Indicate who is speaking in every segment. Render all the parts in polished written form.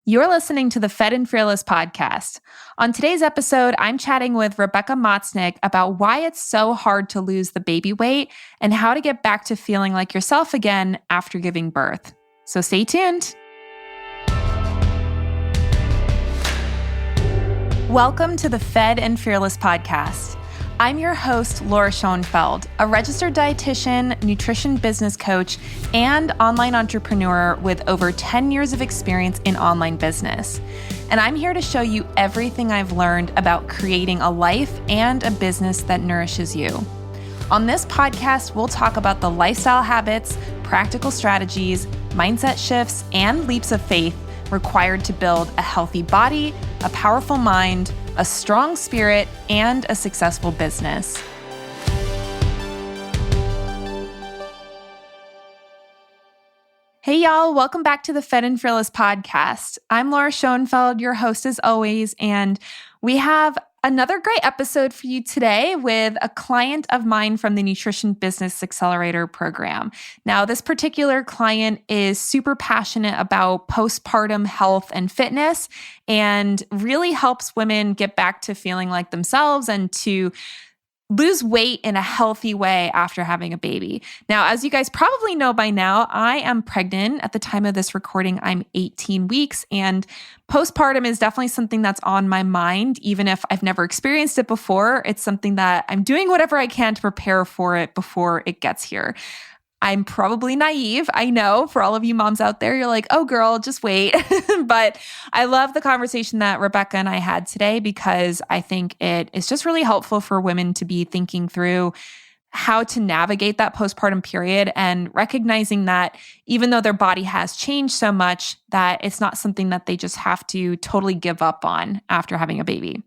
Speaker 1: You're listening to the Fed and Fearless podcast. On today's episode, I'm chatting with Rebekah Matznick about why it's so hard to lose the baby weight and how to get back to feeling like yourself again after giving birth. So stay tuned. Welcome to the Fed and Fearless podcast. I'm your host, Laura Schoenfeld, a registered dietitian, nutrition business coach, and online entrepreneur with over 10 years of experience in online business. And I'm here to show you everything I've learned about creating a life and a business that nourishes you. On this podcast, we'll talk about the lifestyle habits, practical strategies, mindset shifts, and leaps of faith required to build a healthy body, a powerful mind, a strong spirit, and a successful business. Hey y'all, welcome back to the Fed and Fearless podcast. I'm Laura Schoenfeld, your host as always, and we have another great episode for you today with a client of mine from the Nutrition Business Accelerator program. Now, this particular client is super passionate about postpartum health and fitness and really helps women get back to feeling like themselves and to lose weight in a healthy way after having a baby. Now, as you guys probably know by now, I am pregnant. At the time of this recording, I'm 18 weeks, and postpartum is definitely something that's on my mind. Even if I've never experienced it before, it's something that I'm doing whatever I can to prepare for it before it gets here. I'm probably naive. I know for all of you moms out there, you're like, oh girl, just wait. But I love the conversation that Rebekah and I had today because I think it is just really helpful for women to be thinking through how to navigate that postpartum period and recognizing that even though their body has changed so much, that it's not something that they just have to totally give up on after having a baby.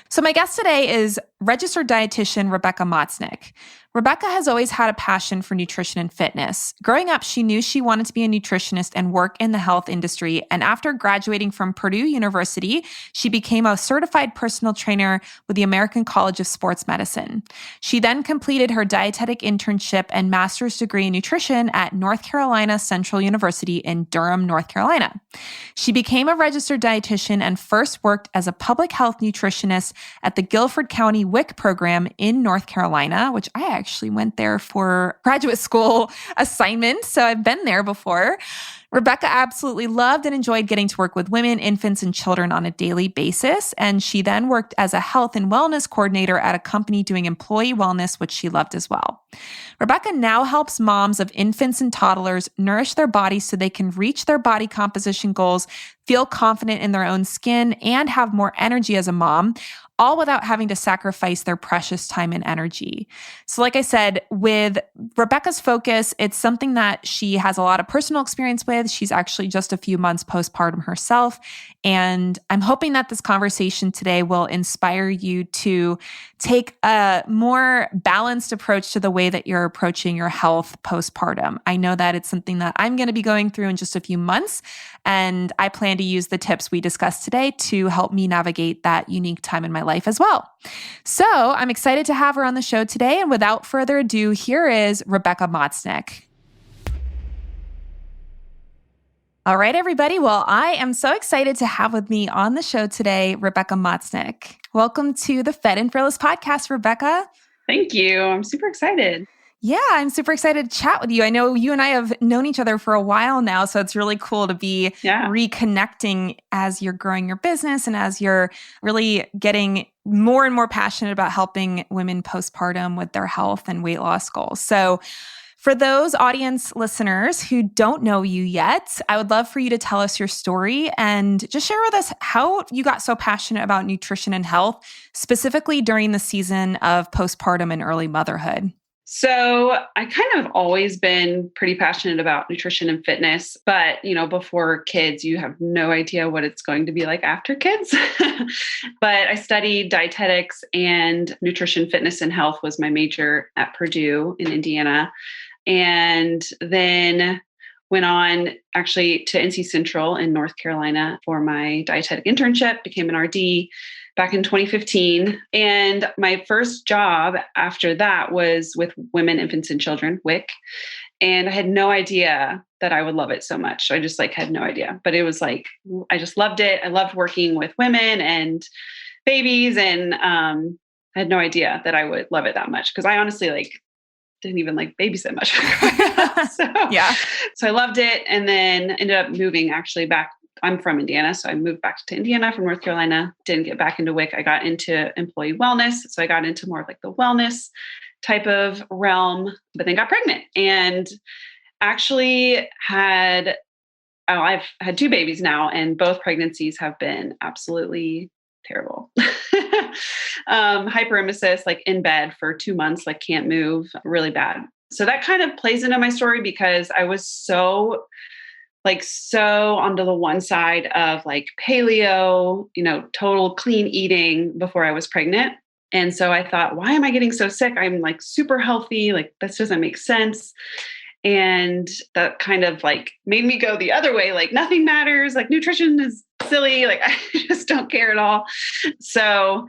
Speaker 1: So my guest today is Registered Dietitian Rebekah Matznick. Rebekah has always had a passion for nutrition and fitness. Growing up, she knew she wanted to be a nutritionist and work in the health industry. And after graduating from Purdue University, she became a certified personal trainer with the American College of Sports Medicine. She then completed her Dietetic Internship and Master's degree in nutrition at North Carolina Central University in Durham, North Carolina. She became a registered dietitian and first worked as a public health nutritionist at the Guilford County WIC Program in North Carolina, which I actually went there for graduate school assignment, so I've been there before. Rebekah absolutely loved and enjoyed getting to work with women, infants, and children on a daily basis, and she then worked as a health and wellness coordinator at a company doing employee wellness, which she loved as well. Rebekah now helps moms of infants and toddlers nourish their bodies so they can reach their body composition goals, feel confident in their own skin, and have more energy as a mom, all without having to sacrifice their precious time and energy. So like I said, with Rebekah's focus, it's something that she has a lot of personal experience with. She's actually just a few months postpartum herself. And I'm hoping that this conversation today will inspire you to take a more balanced approach to the way that you're approaching your health postpartum. I know that it's something that I'm going to be going through in just a few months, and I plan to use the tips we discussed today to help me navigate that unique time in my life as well. So I'm excited to have her on the show today. And without further ado, here is Rebekah Matznick. All right, everybody. Well, I am so excited to have with me on the show today, Rebekah Matznick. Welcome to the Fed and Fearless podcast, Rebekah.
Speaker 2: Thank you. I'm super excited.
Speaker 1: Yeah, I'm super excited to chat with you. I know you and I have known each other for a while now, so it's really cool to be reconnecting as you're growing your business and as you're really getting more and more passionate about helping women postpartum with their health and weight loss goals. So for those audience listeners who don't know you yet, I would love for you to tell us your story and just share with us how you got so passionate about nutrition and health, specifically during the season of postpartum and early motherhood.
Speaker 2: So I kind of always been pretty passionate about nutrition and fitness, but before kids, you have no idea what it's going to be like after kids. But I studied dietetics, and nutrition, fitness, and health was my major at Purdue in Indiana. And then went on actually to NC Central in North Carolina for my dietetic internship, became an RD back in 2015. And my first job after that was with Women, Infants, and Children, WIC. And I had no idea that I would love it so much. I just like had no idea, but it was like, I just loved it. I loved working with women and babies. And I had no idea that I would love it that much. Cause I honestly like didn't even like babysit much.
Speaker 1: Yeah.
Speaker 2: So I loved it. And then ended up moving actually back. I'm from Indiana. So I moved back to Indiana from North Carolina, didn't get back into WIC. I got into employee wellness. So I got into more of like the wellness type of realm, but then got pregnant and actually I've had 2 babies now, and both pregnancies have been absolutely terrible. Hyperemesis, like in bed for 2 months, like can't move, really bad. So that kind of plays into my story because I was so onto the one side of like paleo, total clean eating before I was pregnant. And so I thought, why am I getting so sick? I'm like super healthy. Like this doesn't make sense. And that kind of like made me go the other way. Like nothing matters. Like nutrition is silly. Like I just don't care at all. So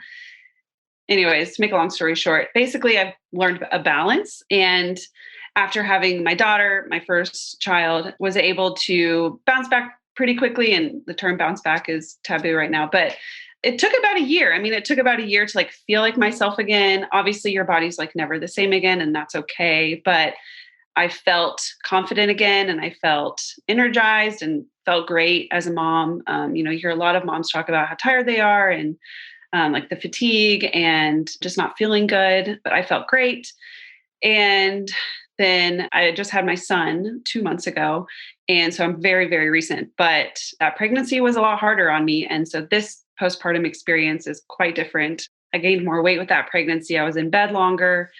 Speaker 2: anyways, to make a long story short, basically I've learned a balance. And after having my daughter, my first child, was able to bounce back pretty quickly. And the term bounce back is taboo right now, but it took about a year. I mean, it took about a year to like feel like myself again. Obviously your body's like never the same again, and that's okay. But I felt confident again, and I felt energized and felt great as a mom. You hear a lot of moms talk about how tired they are and like the fatigue and just not feeling good, but I felt great. And then I just had my son 2 months ago. And so I'm very, very recent, but that pregnancy was a lot harder on me. And so this postpartum experience is quite different. I gained more weight with that pregnancy. I was in bed longer.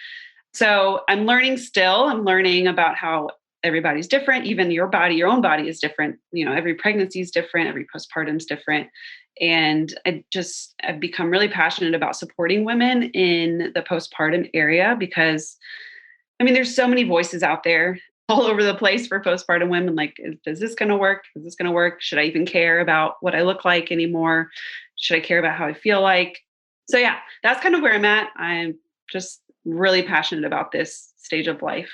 Speaker 2: So I'm learning still. I'm learning about how everybody's different. Even your own body is different. Every pregnancy is different. Every postpartum is different. And I've become really passionate about supporting women in the postpartum area because, there's so many voices out there all over the place for postpartum women. Like, is this going to work? Is this going to work? Should I even care about what I look like anymore? Should I care about how I feel like? So yeah, that's kind of where I'm at. I'm just really passionate about this stage of life.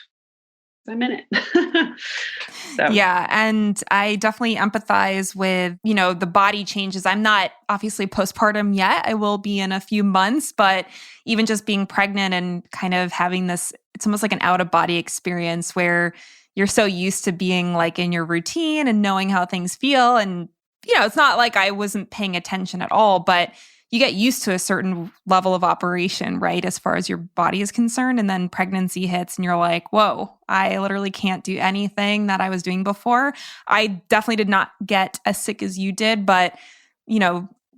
Speaker 2: I'm in it. So.
Speaker 1: Yeah. And I definitely empathize with, the body changes. I'm not obviously postpartum yet. I will be in a few months, but even just being pregnant and kind of having this, it's almost like an out of body experience where you're so used to being like in your routine and knowing how things feel. And, it's not like I wasn't paying attention at all, but you get used to a certain level of operation, right? As far as your body is concerned. And then pregnancy hits and you're like, whoa, I literally can't do anything that I was doing before. I definitely did not get as sick as you did, but,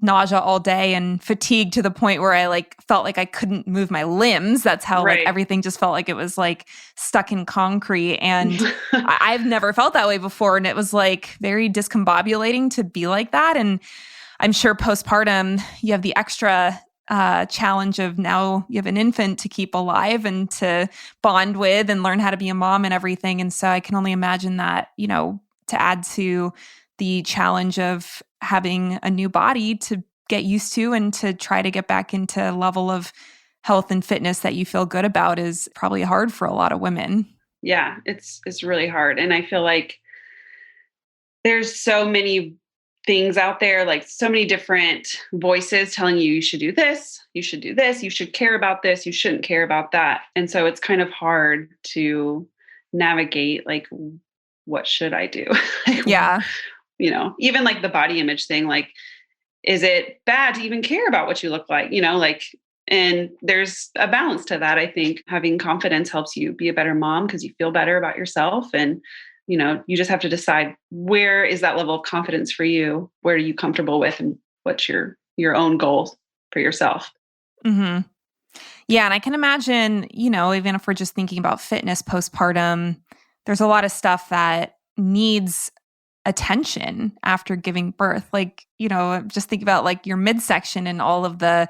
Speaker 1: nausea all day and fatigue to the point where I like felt like I couldn't move my limbs. That's how
Speaker 2: Right.
Speaker 1: like everything just felt like it was like stuck in concrete. And I've never felt that way before. And it was like very discombobulating to be like that. And I'm sure postpartum, you have the extra challenge of now you have an infant to keep alive and to bond with and learn how to be a mom and everything. And so I can only imagine that, to add to the challenge of having a new body to get used to and to try to get back into a level of health and fitness that you feel good about is probably hard for a lot of women.
Speaker 2: Yeah, it's really hard. And I feel like there's so many things out there, like so many different voices telling you should do this, you should do this, you should care about this, you shouldn't care about that. And so it's kind of hard to navigate, like, what should I do?
Speaker 1: Yeah.
Speaker 2: Even like the body image thing, like, is it bad to even care about what you look like? And there's a balance to that. I think having confidence helps you be a better mom because you feel better about yourself. And you just have to decide, where is that level of confidence for you? Where are you comfortable with, and what's your own goal for yourself?
Speaker 1: Mm-hmm. Yeah. And I can imagine, even if we're just thinking about fitness postpartum, there's a lot of stuff that needs attention after giving birth. Like, just think about like your midsection and all of the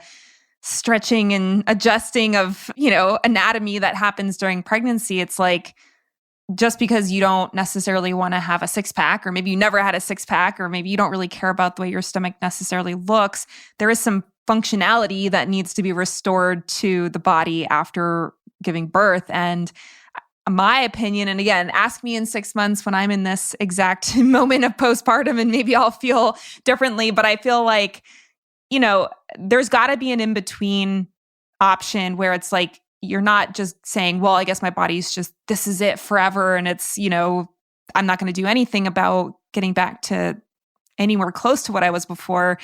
Speaker 1: stretching and adjusting of, anatomy that happens during pregnancy. It's like, just because you don't necessarily want to have a six pack, or maybe you never had a six pack, or maybe you don't really care about the way your stomach necessarily looks, there is some functionality that needs to be restored to the body after giving birth. And my opinion, and again, ask me in 6 months when I'm in this exact moment of postpartum and maybe I'll feel differently, but I feel like, there's got to be an in-between option where it's like, you're not just saying, well, I guess my body's just, this is it forever. And it's, I'm not going to do anything about getting back to anywhere close to what I was before.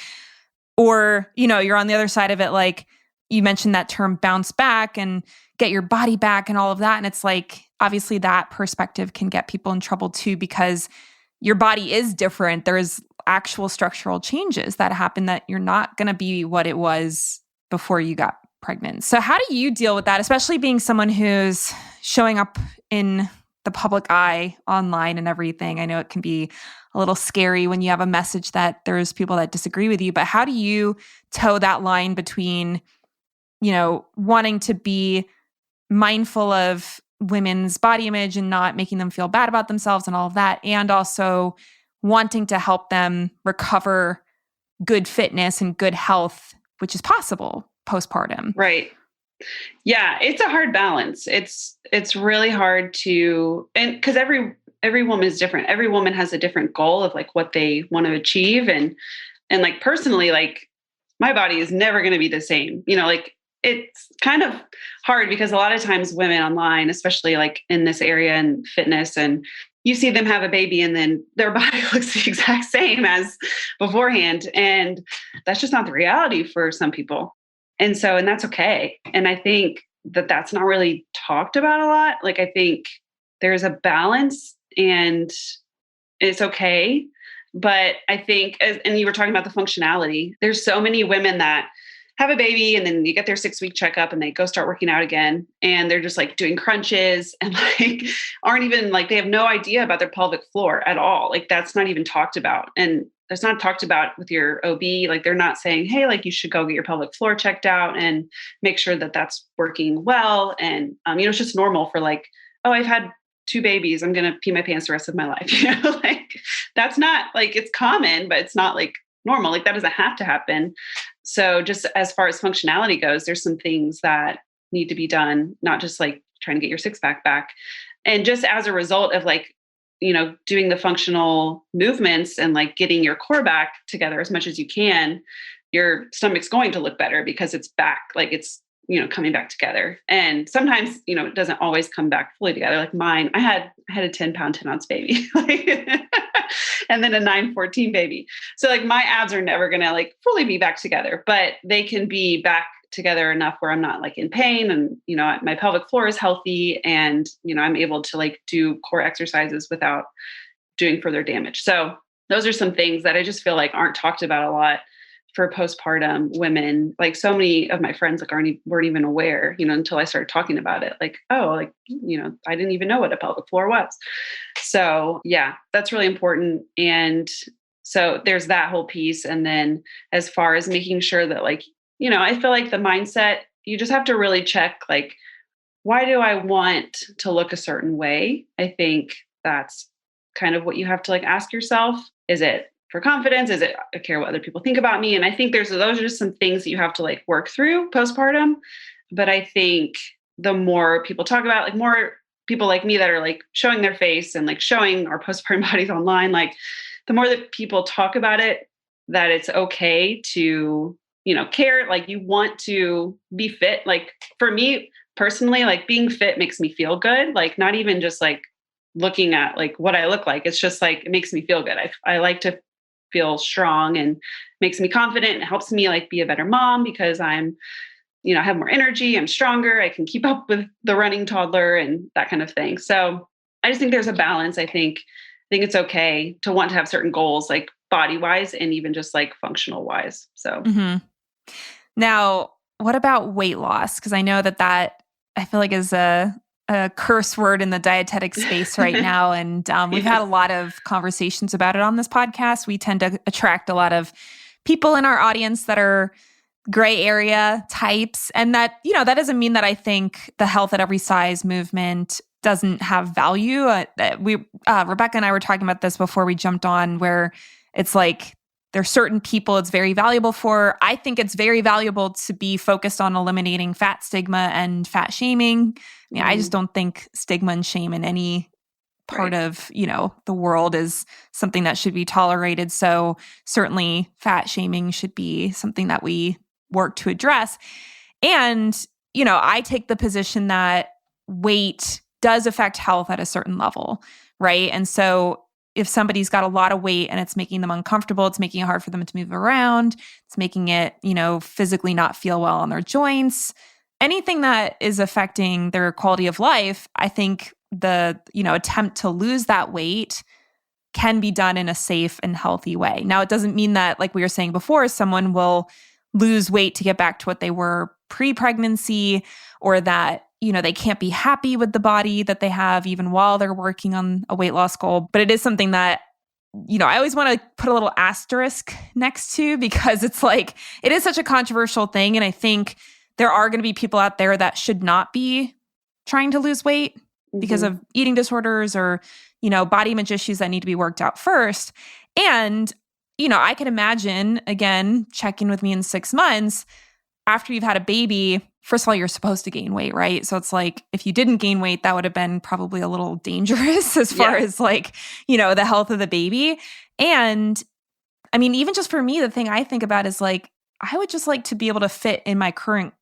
Speaker 1: Or, you're on the other side of it. Like you mentioned that term bounce back and get your body back and all of that. And it's like, obviously that perspective can get people in trouble too, because your body is different. There's actual structural changes that happen that you're not going to be what it was before you got pregnant. So how do you deal with that, especially being someone who's showing up in the public eye online and everything? I know it can be a little scary when you have a message that there's people that disagree with you, but how do you toe that line between, wanting to be mindful of women's body image and not making them feel bad about themselves and all of that, and also wanting to help them recover good fitness and good health, which is possible postpartum?
Speaker 2: Right. Yeah, it's a hard balance. It's really hard to, and because every woman is different. Every woman has a different goal of like what they want to achieve. And like personally, like my body is never going to be the same. Like it's kind of hard because a lot of times women online, especially like in this area and fitness, and you see them have a baby and then their body looks the exact same as beforehand. And that's just not the reality for some people. And that's okay. And I think that that's not really talked about a lot. Like, I think there's a balance and it's okay. But I think, and you were talking about the functionality, there's so many women that have a baby and then you get their 6-week checkup and they go start working out again. And they're just like doing crunches and like aren't even like, they have no idea about their pelvic floor at all. Like that's not even talked about. And that's not talked about with your OB. Like they're not saying, hey, like you should go get your pelvic floor checked out and make sure that that's working well. And, it's just normal for like, oh, I've had 2 babies. I'm going to pee my pants the rest of my life. Like that's not like, it's common, but it's not like normal. Like that doesn't have to happen. So just as far as functionality goes, there's some things that need to be done, not just like trying to get your 6-pack back. And just as a result of like, doing the functional movements and like getting your core back together as much as you can, your stomach's going to look better because it's back, like it's, coming back together. And sometimes, it doesn't always come back fully together. Like mine, I had a 10-pound, 10-ounce baby, and then a 9-14 baby. So like my abs are never going to like fully be back together, but they can be back together enough where I'm not like in pain and, my pelvic floor is healthy and, I'm able to like do core exercises without doing further damage. So those are some things that I just feel like aren't talked about a lot for postpartum women. Like so many of my friends like weren't even aware, until I started talking about it. Like, oh, like, I didn't even know what a pelvic floor was. So yeah, that's really important. And so there's that whole piece. And then as far as making sure that like, I feel like the mindset, you just have to really check, like, why do I want to look a certain way? I think that's kind of what you have to like ask yourself. Is it for confidence? Is it, I care what other people think about me? And I think those are just some things that you have to like work through postpartum. But I think the more people talk about, like more people like me that are like showing their face and like showing our postpartum bodies online, like the more that people talk about it, that it's okay to, care, like you want to be fit. Like for me personally, like being fit makes me feel good. Like not even just like looking at like what I look like. It's just like, it makes me feel good. I like to feel strong and makes me confident. It helps me like be a better mom because I'm, I have more energy. I'm stronger. I can keep up with the running toddler and that kind of thing. So I just think there's a balance. I think it's okay to want to have certain goals, like body wise and even just like functional wise. So
Speaker 1: Now, what about weight loss? Because I know that I feel like is a curse word in the dietetic space right now. And we've had a lot of conversations about it on this podcast. We tend to attract a lot of people in our audience that are gray area types. And that, that doesn't mean that I think the health at every size movement doesn't have value. Rebecca and I were talking about this before we jumped on, where it's like there are certain people it's very valuable for. I think it's very valuable to be focused on eliminating fat stigma and fat shaming. I just don't think stigma and shame in any part of, the world is something that should be tolerated. So certainly fat shaming should be something that we work to address. And, I take the position that weight does affect health at a certain level, right? And so if somebody's got a lot of weight and it's making them uncomfortable, it's making it hard for them to move around, it's making it, physically not feel well on their joints, anything that is affecting their quality of life, I think the, attempt to lose that weight can be done in a safe and healthy way. Now, it doesn't mean that, like we were saying before, someone will lose weight to get back to what they were pre-pregnancy, or that, they can't be happy with the body that they have even while they're working on a weight loss goal. But it is something that, I always want to put a little asterisk next to, because it's like, it is such a controversial thing. And I think there are going to be people out there that should not be trying to lose weight because of eating disorders or, body image issues that need to be worked out first. And, I can imagine, again, check in with me in 6 months after you've had a baby. First of all, you're supposed to gain weight, right? So it's like, if you didn't gain weight, that would have been probably a little dangerous as far as like, the health of the baby. And I mean, even just for me, the thing I think about is like, I would just like to be able to fit in my current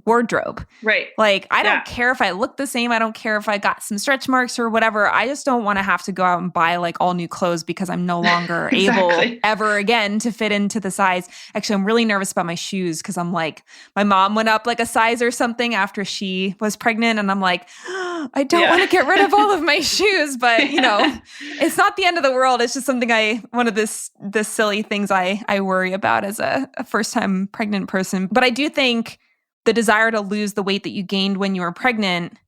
Speaker 1: wardrobe.
Speaker 2: Right.
Speaker 1: Like, I don't care if I look the same. I don't care if I got some stretch marks or whatever. I just don't want to have to go out and buy like all new clothes because I'm no longer able ever again to fit into the size. Actually, I'm really nervous about my shoes because I'm like, my mom went up like a size or something after she was pregnant. And I'm like, I don't want to get rid of all of my shoes, but it's not the end of the world. It's just something one of the silly things I worry about as a first time pregnant person. But I do think the desire to lose the weight that you gained when you were pregnant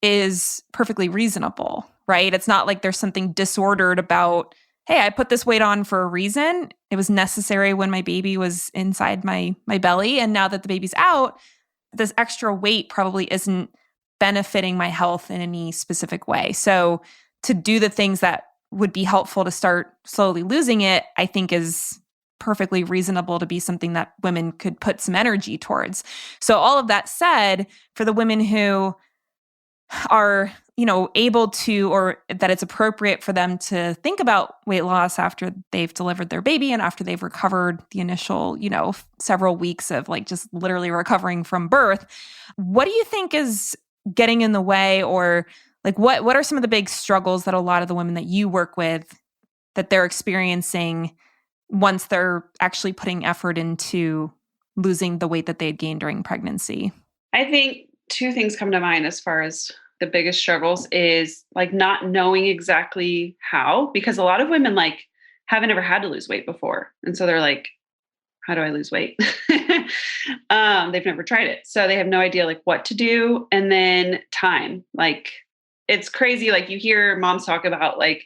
Speaker 1: is perfectly reasonable, right? It's not like there's something disordered about, hey, I put this weight on for a reason. It was necessary when my baby was inside my belly. And now that the baby's out, this extra weight probably isn't benefiting my health in any specific way. So to do the things that would be helpful to start slowly losing it, I think is perfectly reasonable to be something that women could put some energy towards. So all of that said, for the women who are, able to, or that it's appropriate for them to think about weight loss after they've delivered their baby and after they've recovered the initial, several weeks of like just literally recovering from birth, what do you think is getting in the way, or like what are some of the big struggles that a lot of the women that you work with that they're experiencing once they're actually putting effort into losing the weight that they had gained during pregnancy?
Speaker 2: I think 2 things come to mind as far as the biggest struggles is like not knowing exactly how, because a lot of women like haven't ever had to lose weight before. And so they're like, how do I lose weight? They've never tried it. So they have no idea like what to do. And then time, like it's crazy. Like you hear moms talk about like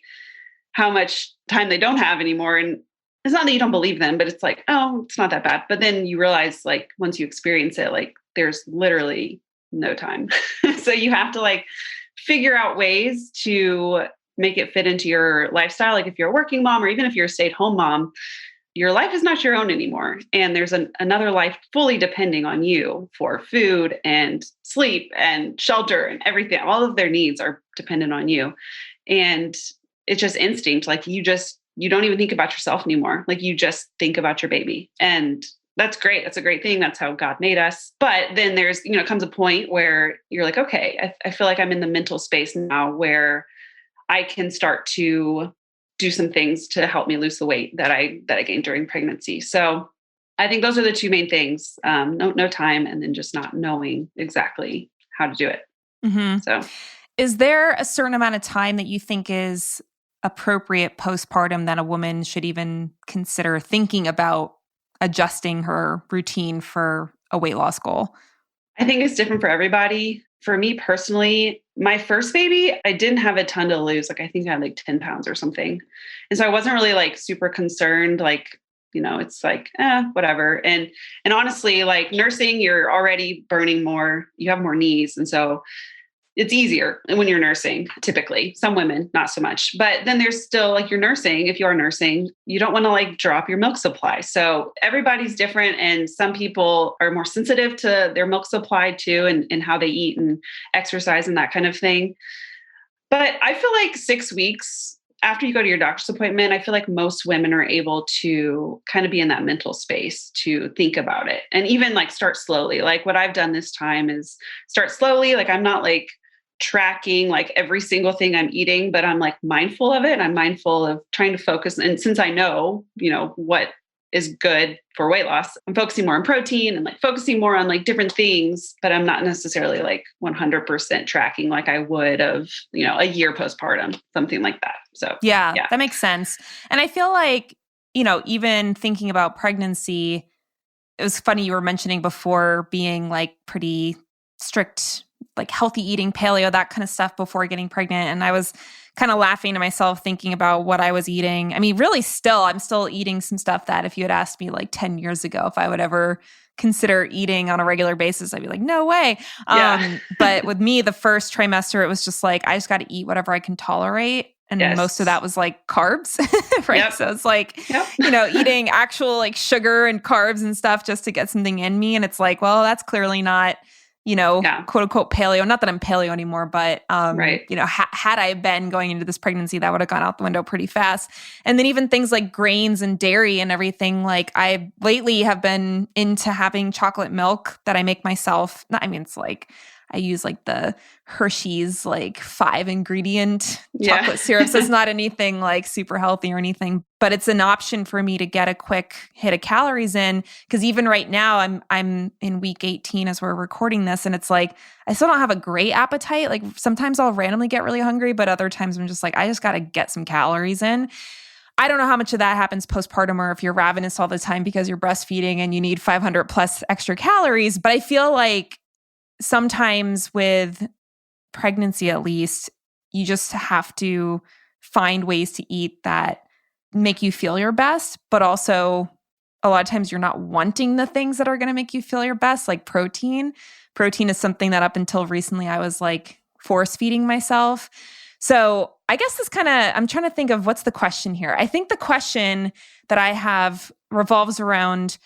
Speaker 2: how much time they don't have anymore. And it's not that you don't believe them, but it's like, oh, it's not that bad. But then you realize like once you experience it, like there's literally no time. So you have to like figure out ways to make it fit into your lifestyle. Like if you're a working mom, or even if you're a stay-at-home mom, your life is not your own anymore. And there's another life fully depending on you for food and sleep and shelter and everything. All of their needs are dependent on you. And it's just instinct. Like you don't even think about yourself anymore. Like you just think about your baby. And that's great. That's a great thing. That's how God made us. But then there's, comes a point where you're like, okay, I feel like I'm in the mental space now where I can start to do some things to help me lose the weight that I gained during pregnancy. So I think those are the 2 main things. No time, and then just not knowing exactly how to do it.
Speaker 1: Mm-hmm.
Speaker 2: So
Speaker 1: is there a certain amount of time that you think is appropriate postpartum that a woman should even consider thinking about adjusting her routine for a weight loss goal?
Speaker 2: I think it's different for everybody. For me personally, my first baby, I didn't have a ton to lose. Like I think I had like 10 pounds or something. And so I wasn't really like super concerned. Like, it's like, whatever. And honestly, like nursing, you're already burning more, you have more knees. And so it's easier when you're nursing, typically. Some women, not so much. But then there's still like you're nursing. If you are nursing, you don't want to like drop your milk supply. So everybody's different. And some people are more sensitive to their milk supply too, and how they eat and exercise and that kind of thing. But I feel like 6 weeks after you go to your doctor's appointment, I feel like most women are able to kind of be in that mental space to think about it and even like start slowly. Like what I've done this time is start slowly. Like I'm not like tracking like every single thing I'm eating, but I'm like mindful of it. And I'm mindful of trying to focus. And since I know, what is good for weight loss, I'm focusing more on protein and like focusing more on like different things, but I'm not necessarily like 100% tracking like I would of, a year postpartum, something like that. So
Speaker 1: yeah, that makes sense. And I feel like, even thinking about pregnancy, it was funny you were mentioning before being like pretty strict, like healthy eating, paleo, that kind of stuff before getting pregnant. And I was kind of laughing to myself thinking about what I was eating. I mean, really I'm still eating some stuff that if you had asked me like 10 years ago, if I would ever consider eating on a regular basis, I'd be like, no way.
Speaker 2: Yeah.
Speaker 1: But with me, the first trimester, it was just like, I just got to eat whatever I can tolerate. And most of that was like carbs, right? Yep. So it's like, eating actual like sugar and carbs and stuff just to get something in me. And it's like, well, that's clearly not, quote unquote paleo. Not that I'm paleo anymore, but,
Speaker 2: right.
Speaker 1: Had I been going into this pregnancy, that would have gone out the window pretty fast. And then even things like grains and dairy and everything, like I lately have been into having chocolate milk that I make myself. It's like, I use like the Hershey's like 5-ingredient chocolate syrup. So it's not anything like super healthy or anything, but it's an option for me to get a quick hit of calories in. Because even right now, I'm in week 18 as we're recording this, and it's like I still don't have a great appetite. Like sometimes I'll randomly get really hungry, but other times I'm just like I just got to get some calories in. I don't know how much of that happens postpartum or if you're ravenous all the time because you're breastfeeding and you need 500 plus extra calories. But I feel like sometimes with pregnancy, at least, you just have to find ways to eat that make you feel your best, but also a lot of times you're not wanting the things that are going to make you feel your best, like protein. Protein is something that up until recently I was like force feeding myself. So I guess I'm trying to think of what's the question here. I think the question that I have revolves around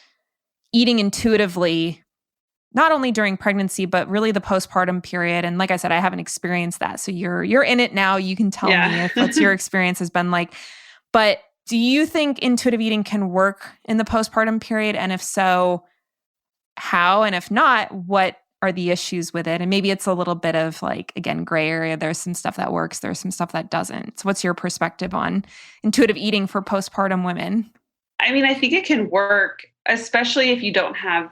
Speaker 1: eating intuitively, not only during pregnancy, but really the postpartum period. And like I said, I haven't experienced that. So you're in it now. You can tell me if what your experience has been like. But do you think intuitive eating can work in the postpartum period? And if so, how? And if not, what are the issues with it? And maybe it's a little bit of like, again, gray area. There's some stuff that works. There's some stuff that doesn't. So what's your perspective on intuitive eating for postpartum women?
Speaker 2: I think it can work, especially if you don't have,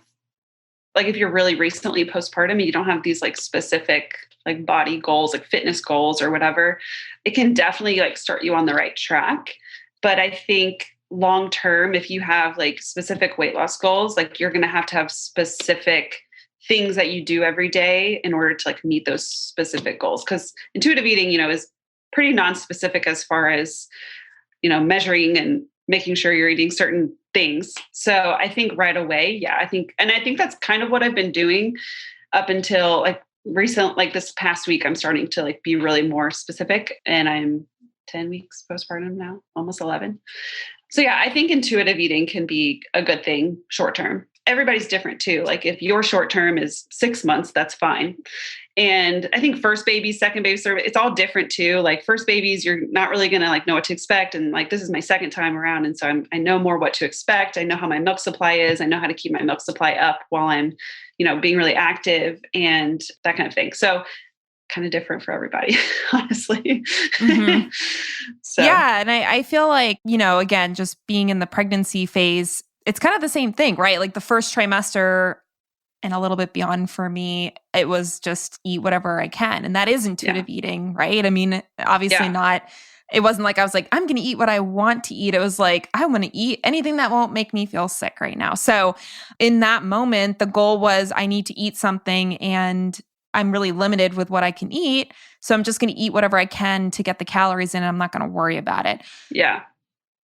Speaker 2: like if you're really recently postpartum and you don't have these like specific like body goals, like fitness goals or whatever, it can definitely like start you on the right track. But I think long term, if you have like specific weight loss goals, like you're going to have specific things that you do every day in order to like meet those specific goals. Because intuitive eating, is pretty non-specific as far as, measuring and making sure you're eating certain things. So I think right away, I think that's kind of what I've been doing up until like this past week, I'm starting to like be really more specific, and I'm 10 weeks postpartum now, almost 11. So I think intuitive eating can be a good thing short term. Everybody's different too. Like if your short term is 6 months, that's fine. And I think first baby, second baby, third, it's all different too. Like first babies, you're not really going to like know what to expect. And like, this is my second time around. And so I know more what to expect. I know how my milk supply is. I know how to keep my milk supply up while I'm, being really active and that kind of thing. So kind of different for everybody, honestly.
Speaker 1: Mm-hmm. And I feel like, again, just being in the pregnancy phase, it's kind of the same thing, right? Like the first trimester and a little bit beyond for me, it was just eat whatever I can. And that is intuitive eating, right? Obviously not, it wasn't like I was like, I'm going to eat what I want to eat. It was like, I want to eat anything that won't make me feel sick right now. So in that moment, the goal was I need to eat something and I'm really limited with what I can eat. So I'm just going to eat whatever I can to get the calories in. And I'm not going to worry about it.
Speaker 2: Yeah.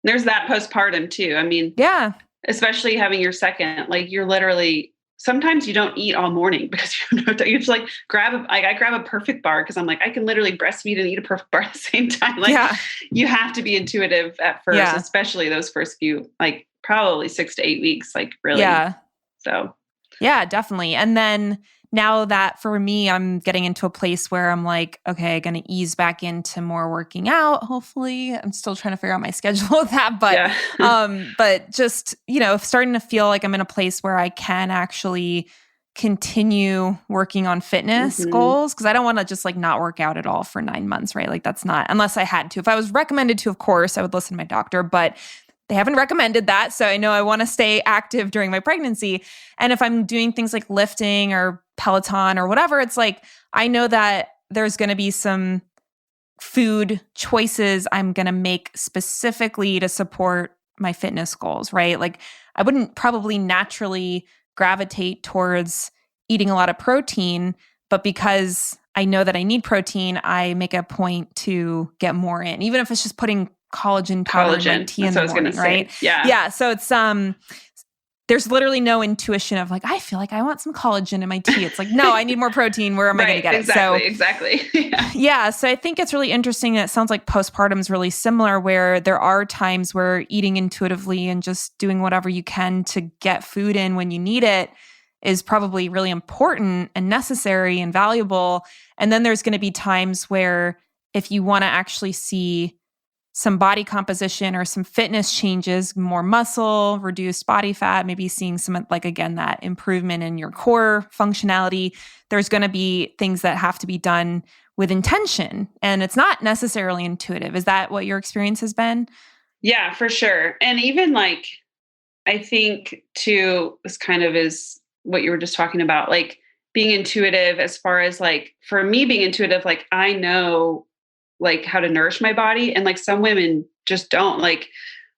Speaker 2: There's that postpartum too. Especially having your second, like you're literally sometimes you don't eat all morning because you just like I grab a perfect bar because I'm like, I can literally breastfeed and eat a perfect bar at the same time. Like you have to be intuitive at first, especially those first few, like probably 6 to 8 weeks, like really.
Speaker 1: Yeah.
Speaker 2: So.
Speaker 1: Yeah, definitely. And then now that for me, I'm getting into a place where I'm like, okay, going to ease back into more working out. Hopefully, I'm still trying to figure out my schedule with that, but, but just, starting to feel like I'm in a place where I can actually continue working on fitness goals. Cause I don't want to just like not work out at all for 9 months, right? Like that's not, unless I had to. If I was recommended to, of course, I would listen to my doctor, but they haven't recommended that. So I know I want to stay active during my pregnancy. And if I'm doing things like lifting or Peloton or whatever, it's like, I know that there's going to be some food choices I'm going to make specifically to support my fitness goals, right? Like I wouldn't probably naturally gravitate towards eating a lot of protein, but because I know that I need protein, I make a point to get more in, even if it's just putting collagen powder in my tea in the morning, right? Yeah. So it's there's literally no intuition of like, I feel like I want some collagen in my tea. It's like, no, I need more protein. Where am I going to get it? So
Speaker 2: exactly.
Speaker 1: Yeah. So I think it's really interesting. It sounds like postpartum is really similar, where there are times where eating intuitively and just doing whatever you can to get food in when you need it is probably really important and necessary and valuable. And then there's going to be times where if you want to actually see some body composition or some fitness changes, more muscle, reduced body fat, maybe seeing some, like, again, that improvement in your core functionality, there's going to be things that have to be done with intention. And it's not necessarily intuitive. Is that what your experience has been?
Speaker 2: Yeah, for sure. And even like, I think too, this kind of is what you were just talking about, like being intuitive as far as like, for me being intuitive, like I know like how to nourish my body. And like some women just don't. Like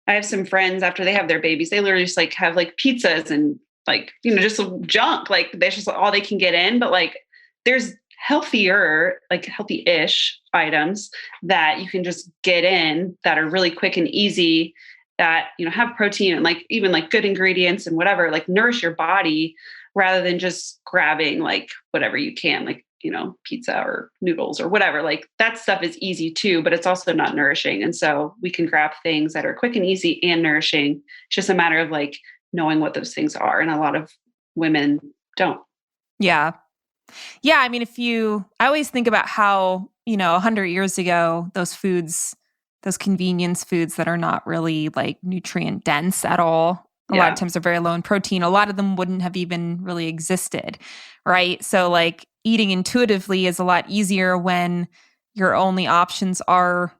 Speaker 2: I have some friends after they have their babies, they literally just like have like pizzas and like, just junk, like that's just all they can get in. But like there's healthier, like healthy-ish items that you can just get in that are really quick and easy, that, have protein and like even like good ingredients and whatever, like nourish your body rather than just grabbing like whatever you can, like, pizza or noodles or whatever. Like that stuff is easy too, but it's also not nourishing. And so we can grab things that are quick and easy and nourishing. It's just a matter of like knowing what those things are. And a lot of women don't.
Speaker 1: Yeah. Yeah. I mean, I always think about how, 100 years ago, those foods, those convenience foods that are not really like nutrient dense at all, a lot of times they're very low in protein. A lot of them wouldn't have even really existed, right? So like eating intuitively is a lot easier when your only options are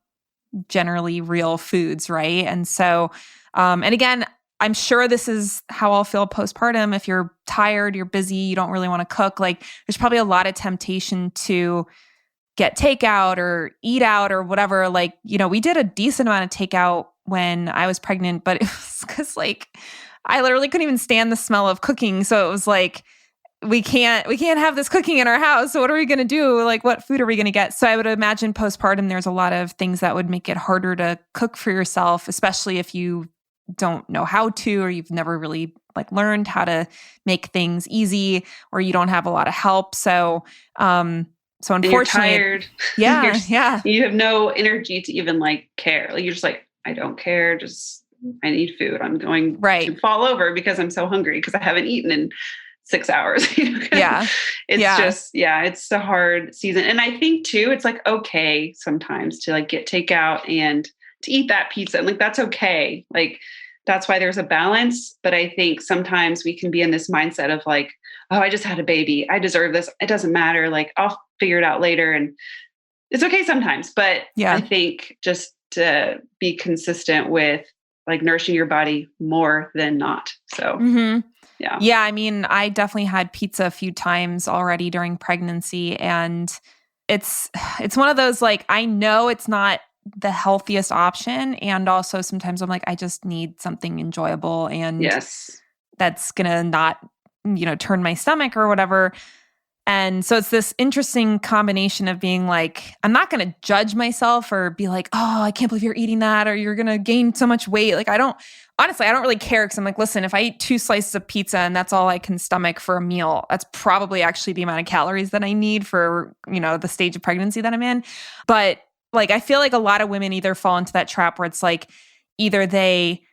Speaker 1: generally real foods, right? And so, and again, I'm sure this is how I'll feel postpartum. If you're tired, you're busy, you don't really want to cook, like there's probably a lot of temptation to get takeout or eat out or whatever. Like, we did a decent amount of takeout when I was pregnant, but it was because like I literally couldn't even stand the smell of cooking. So it was like, we can't have this cooking in our house. So what are we going to do? Like, what food are we going to get? So I would imagine postpartum, there's a lot of things that would make it harder to cook for yourself, especially if you don't know how to, or you've never really like learned how to make things easy, or you don't have a lot of help. So, unfortunately,
Speaker 2: you're tired.
Speaker 1: Yeah.
Speaker 2: You have no energy to even like care. Like you're just like, I don't care. Just, I need food. I'm going to fall over because I'm so hungry because I haven't eaten in 6 hours. It's a hard season. And I think too, it's like, okay, sometimes to like get takeout and to eat that pizza. And like, that's okay. Like, that's why there's a balance. But I think sometimes we can be in this mindset of like, oh, I just had a baby, I deserve this. It doesn't matter. Like I'll figure it out later. And it's okay sometimes, but I think just to be consistent with like nourishing your body more than not. So Yeah.
Speaker 1: I mean, I definitely had pizza a few times already during pregnancy, and it's one of those, like, I know it's not the healthiest option. And also sometimes I'm like, I just need something enjoyable and that's going to not, turn my stomach or whatever. And so it's this interesting combination of being like, I'm not going to judge myself or be like, oh, I can't believe you're eating that, or you're going to gain so much weight. Like, I don't really care, because I'm like, listen, if I eat 2 slices of pizza and that's all I can stomach for a meal, that's probably actually the amount of calories that I need for, the stage of pregnancy that I'm in. But like, I feel like a lot of women either fall into that trap where it's like, either they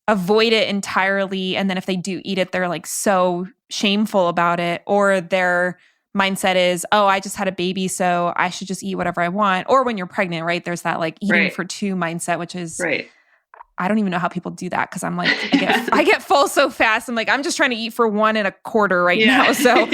Speaker 1: avoid it entirely, and then if they do eat it, they're like so shameful about it, or their mindset is, oh, I just had a baby, so I should just eat whatever I want. Or when you're pregnant, right? There's that like eating for 2 mindset, which is, I don't even know how people do that, because I'm like, I get full so fast. I'm like, I'm just trying to eat for 1 1/4 right now. So,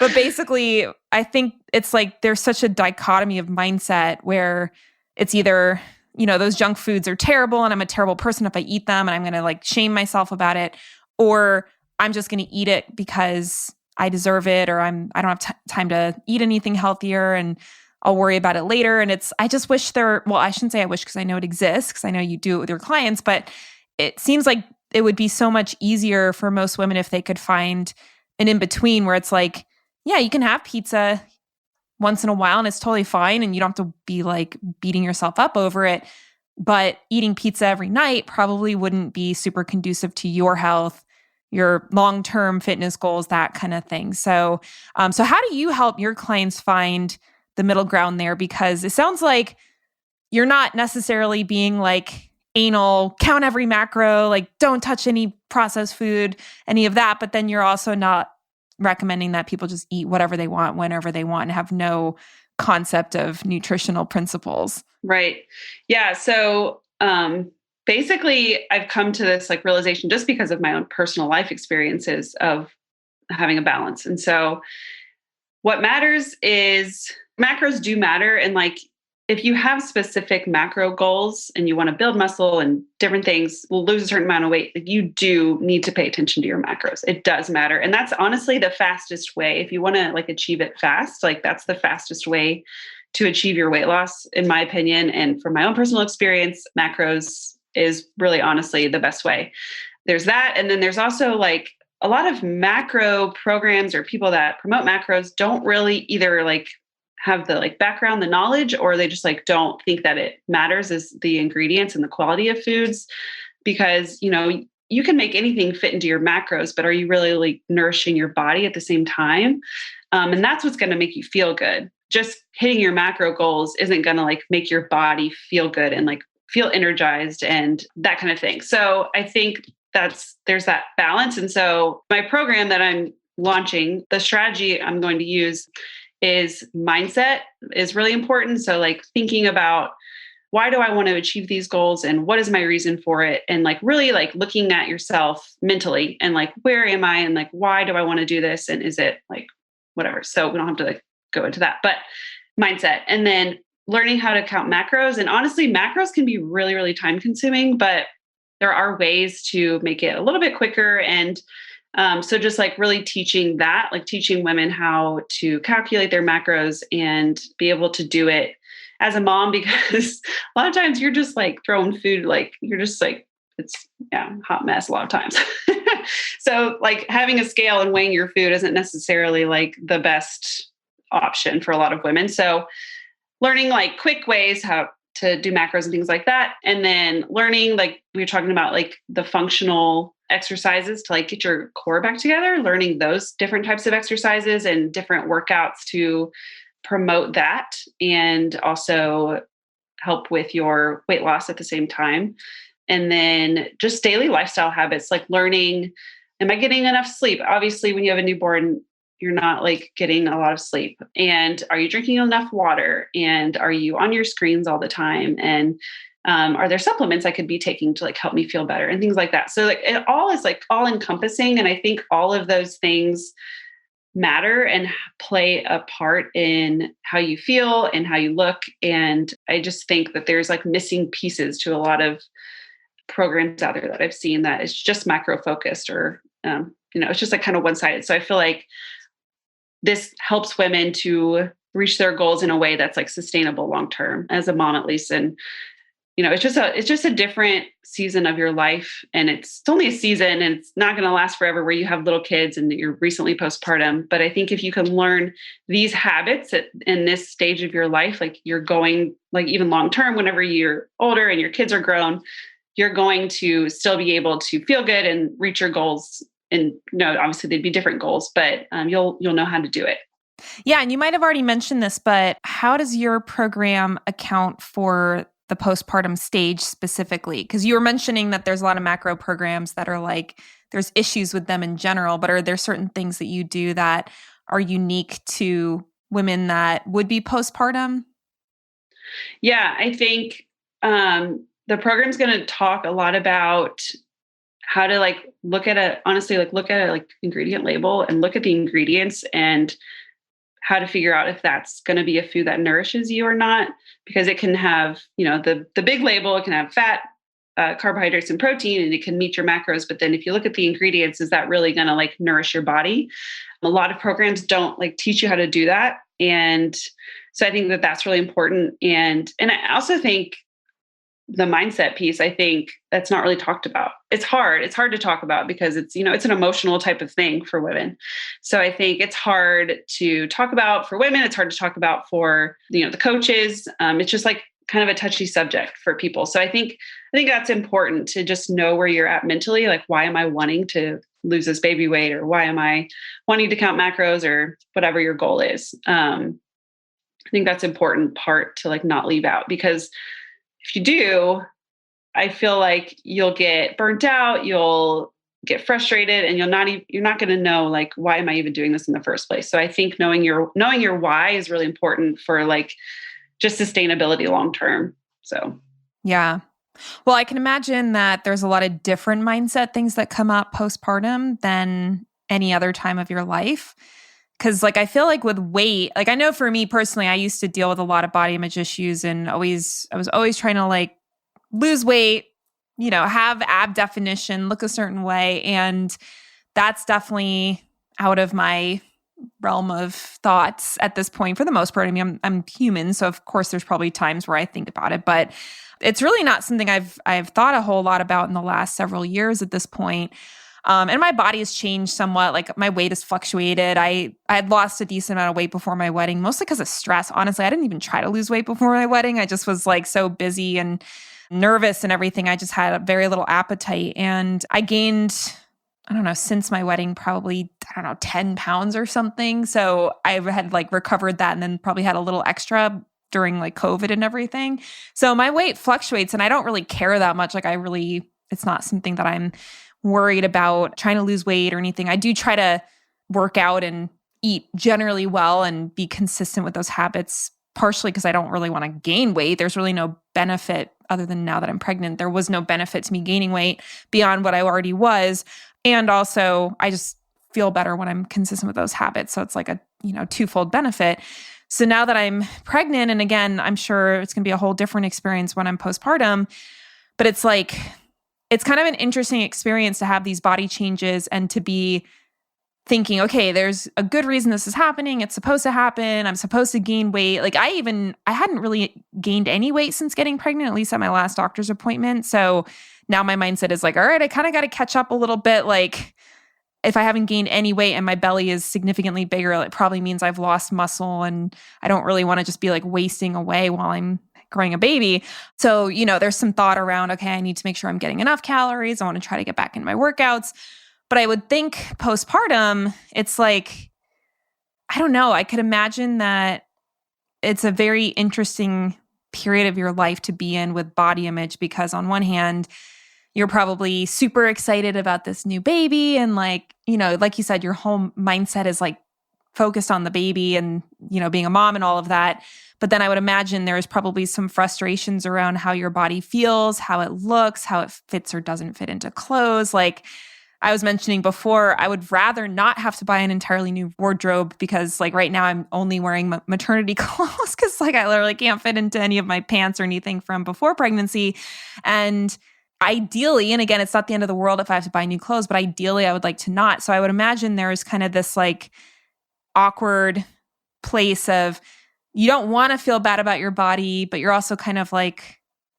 Speaker 1: but basically, I think it's like there's such a dichotomy of mindset where it's either, those junk foods are terrible and I'm a terrible person if I eat them, and I'm going to like shame myself about it, or I'm just going to eat it because I deserve it, or I don't have time to eat anything healthier, and I'll worry about it later. And I just wish I shouldn't say I wish, because I know it exists, because I know you do it with your clients, but it seems like it would be so much easier for most women if they could find an in-between where it's like, yeah, you can have pizza once in a while and it's totally fine, and you don't have to be like beating yourself up over it. But eating pizza every night probably wouldn't be super conducive to your health, your long-term fitness goals, that kind of thing. So how do you help your clients find the middle ground there? Because it sounds like you're not necessarily being like anal, count every macro, like don't touch any processed food, any of that. But then you're also not recommending that people just eat whatever they want, whenever they want, and have no concept of nutritional principles.
Speaker 2: Right. Yeah. So, basically, I've come to this like realization just because of my own personal life experiences of having a balance. And so what matters is macros do matter. And like, if you have specific macro goals and you want to build muscle and different things, will lose a certain amount of weight, you do need to pay attention to your macros. It does matter. And that's honestly the fastest way. If you want to like achieve it fast, like that's the fastest way to achieve your weight loss, in my opinion. And from my own personal experience, macros is really honestly the best way. There's that. And then there's also like a lot of macro programs or people that promote macros don't really either like have the like background, the knowledge, or they just like don't think that it matters as the ingredients and the quality of foods, because, you can make anything fit into your macros, but are you really like nourishing your body at the same time? And that's what's going to make you feel good. Just hitting your macro goals isn't going to like make your body feel good and like feel energized and that kind of thing. So I think there's that balance. And so my program that I'm launching, the strategy I'm going to use is mindset is really important. So like thinking about, why do I want to achieve these goals and what is my reason for it? And like really like looking at yourself mentally and like, where am I? And like, why do I want to do this? And is it like whatever? So we don't have to like go into that, but mindset. And then learning how to count macros. And honestly, macros can be really, really time consuming, but there are ways to make it a little bit quicker. And so just like really teaching that, like teaching women how to calculate their macros and be able to do it as a mom, because a lot of times you're just like throwing food, like you're just like, it's hot mess a lot of times. So like having a scale and weighing your food isn't necessarily like the best option for a lot of women. So learning like quick ways how to do macros and things like that. And then learning, like we were talking about, like the functional exercises to like get your core back together, learning those different types of exercises and different workouts to promote that and also help with your weight loss at the same time. And then just daily lifestyle habits, like learning, am I getting enough sleep? Obviously, when you have a newborn, you're not like getting a lot of sleep. And are you drinking enough water? And are you on your screens all the time? And are there supplements I could be taking to like help me feel better and things like that? So like it all is like all encompassing. And I think all of those things matter and play a part in how you feel and how you look. And I just think that there's like missing pieces to a lot of programs out there that I've seen that is just macro focused or, it's just like kind of one-sided. So I feel like this helps women to reach their goals in a way that's like sustainable long-term as a mom, at least. And it's just a different season of your life, and it's only a season, and it's not going to last forever where you have little kids and you're recently postpartum. But I think if you can learn these habits in this stage of your life, like you're going, like even long term, whenever you're older and your kids are grown, you're going to still be able to feel good and reach your goals. And obviously they'd be different goals, but you'll know how to do it.
Speaker 1: Yeah, and you might have already mentioned this, but how does your program account for the postpartum stage specifically? Because you were mentioning that there's a lot of macro programs that are like, there's issues with them in general, but are there certain things that you do that are unique to women that would be postpartum?
Speaker 2: Yeah, I think the program's going to talk a lot about how to look at a ingredient label and look at the ingredients and how to figure out if that's going to be a food that nourishes you or not, because it can have, the big label, it can have fat, carbohydrates, and protein, and it can meet your macros. But then if you look at the ingredients, is that really going to nourish your body? A lot of programs don't teach you how to do that. And so I think that that's really important. And I also think the mindset piece, I think that's not really talked about. It's hard to talk about because it's an emotional type of thing for women. So I think it's hard to talk about for women. It's hard to talk about for, the coaches. It's just kind of a touchy subject for people. So I think that's important to just know where you're at mentally. Why am I wanting to lose this baby weight, or why am I wanting to count macros, or whatever your goal is? I think that's important part to not leave out, because if you do, I feel like you'll get burnt out, you'll get frustrated, and you're not going to know why am I even doing this in the first place? So I think knowing your why is really important for just sustainability long term. So
Speaker 1: yeah. Well, I can imagine that there's a lot of different mindset things that come up postpartum than any other time of your life. Because I feel with weight, I know for me personally, I used to deal with a lot of body image issues, and I was always trying to lose weight, have ab definition, look a certain way. And that's definitely out of my realm of thoughts at this point for the most part. I mean, I'm human. So of course there's probably times where I think about it, but it's really not something I've thought a whole lot about in the last several years at this point. And my body has changed somewhat. My weight has fluctuated. I had lost a decent amount of weight before my wedding, mostly because of stress. Honestly, I didn't even try to lose weight before my wedding. I just was so busy and nervous and everything. I just had a very little appetite. And I gained, I don't know, since my wedding, probably, 10 pounds or something. So I had recovered that, and then probably had a little extra during COVID and everything. So my weight fluctuates, and I don't really care that much. It's not something that I'm worried about trying to lose weight or anything. I do try to work out and eat generally well and be consistent with those habits, partially because I don't really want to gain weight. There's really no benefit other than now that I'm pregnant. There was no benefit to me gaining weight beyond what I already was. And also I just feel better when I'm consistent with those habits. So it's a, twofold benefit. So now that I'm pregnant, and again, I'm sure it's going to be a whole different experience when I'm postpartum, but it's it's kind of an interesting experience to have these body changes and to be thinking, okay, there's a good reason this is happening. It's supposed to happen. I'm supposed to gain weight. I hadn't really gained any weight since getting pregnant, at least at my last doctor's appointment. So now my mindset is all right, I kind of got to catch up a little bit. If I haven't gained any weight and my belly is significantly bigger, it probably means I've lost muscle, and I don't really want to just be wasting away while I'm growing a baby. So, there's some thought around, okay, I need to make sure I'm getting enough calories. I want to try to get back into my workouts. But I would think postpartum, it's I don't know. I could imagine that it's a very interesting period of your life to be in with body image, because on one hand, you're probably super excited about this new baby. And like you said, your whole mindset is focused on the baby and, being a mom and all of that. But then I would imagine there's probably some frustrations around how your body feels, how it looks, how it fits or doesn't fit into clothes. I was mentioning before, I would rather not have to buy an entirely new wardrobe, because right now I'm only wearing maternity clothes because I literally can't fit into any of my pants or anything from before pregnancy. And ideally, and again, it's not the end of the world if I have to buy new clothes, but ideally I would like to not. So I would imagine there's kind of this awkward place of, you don't want to feel bad about your body, but you're also kind of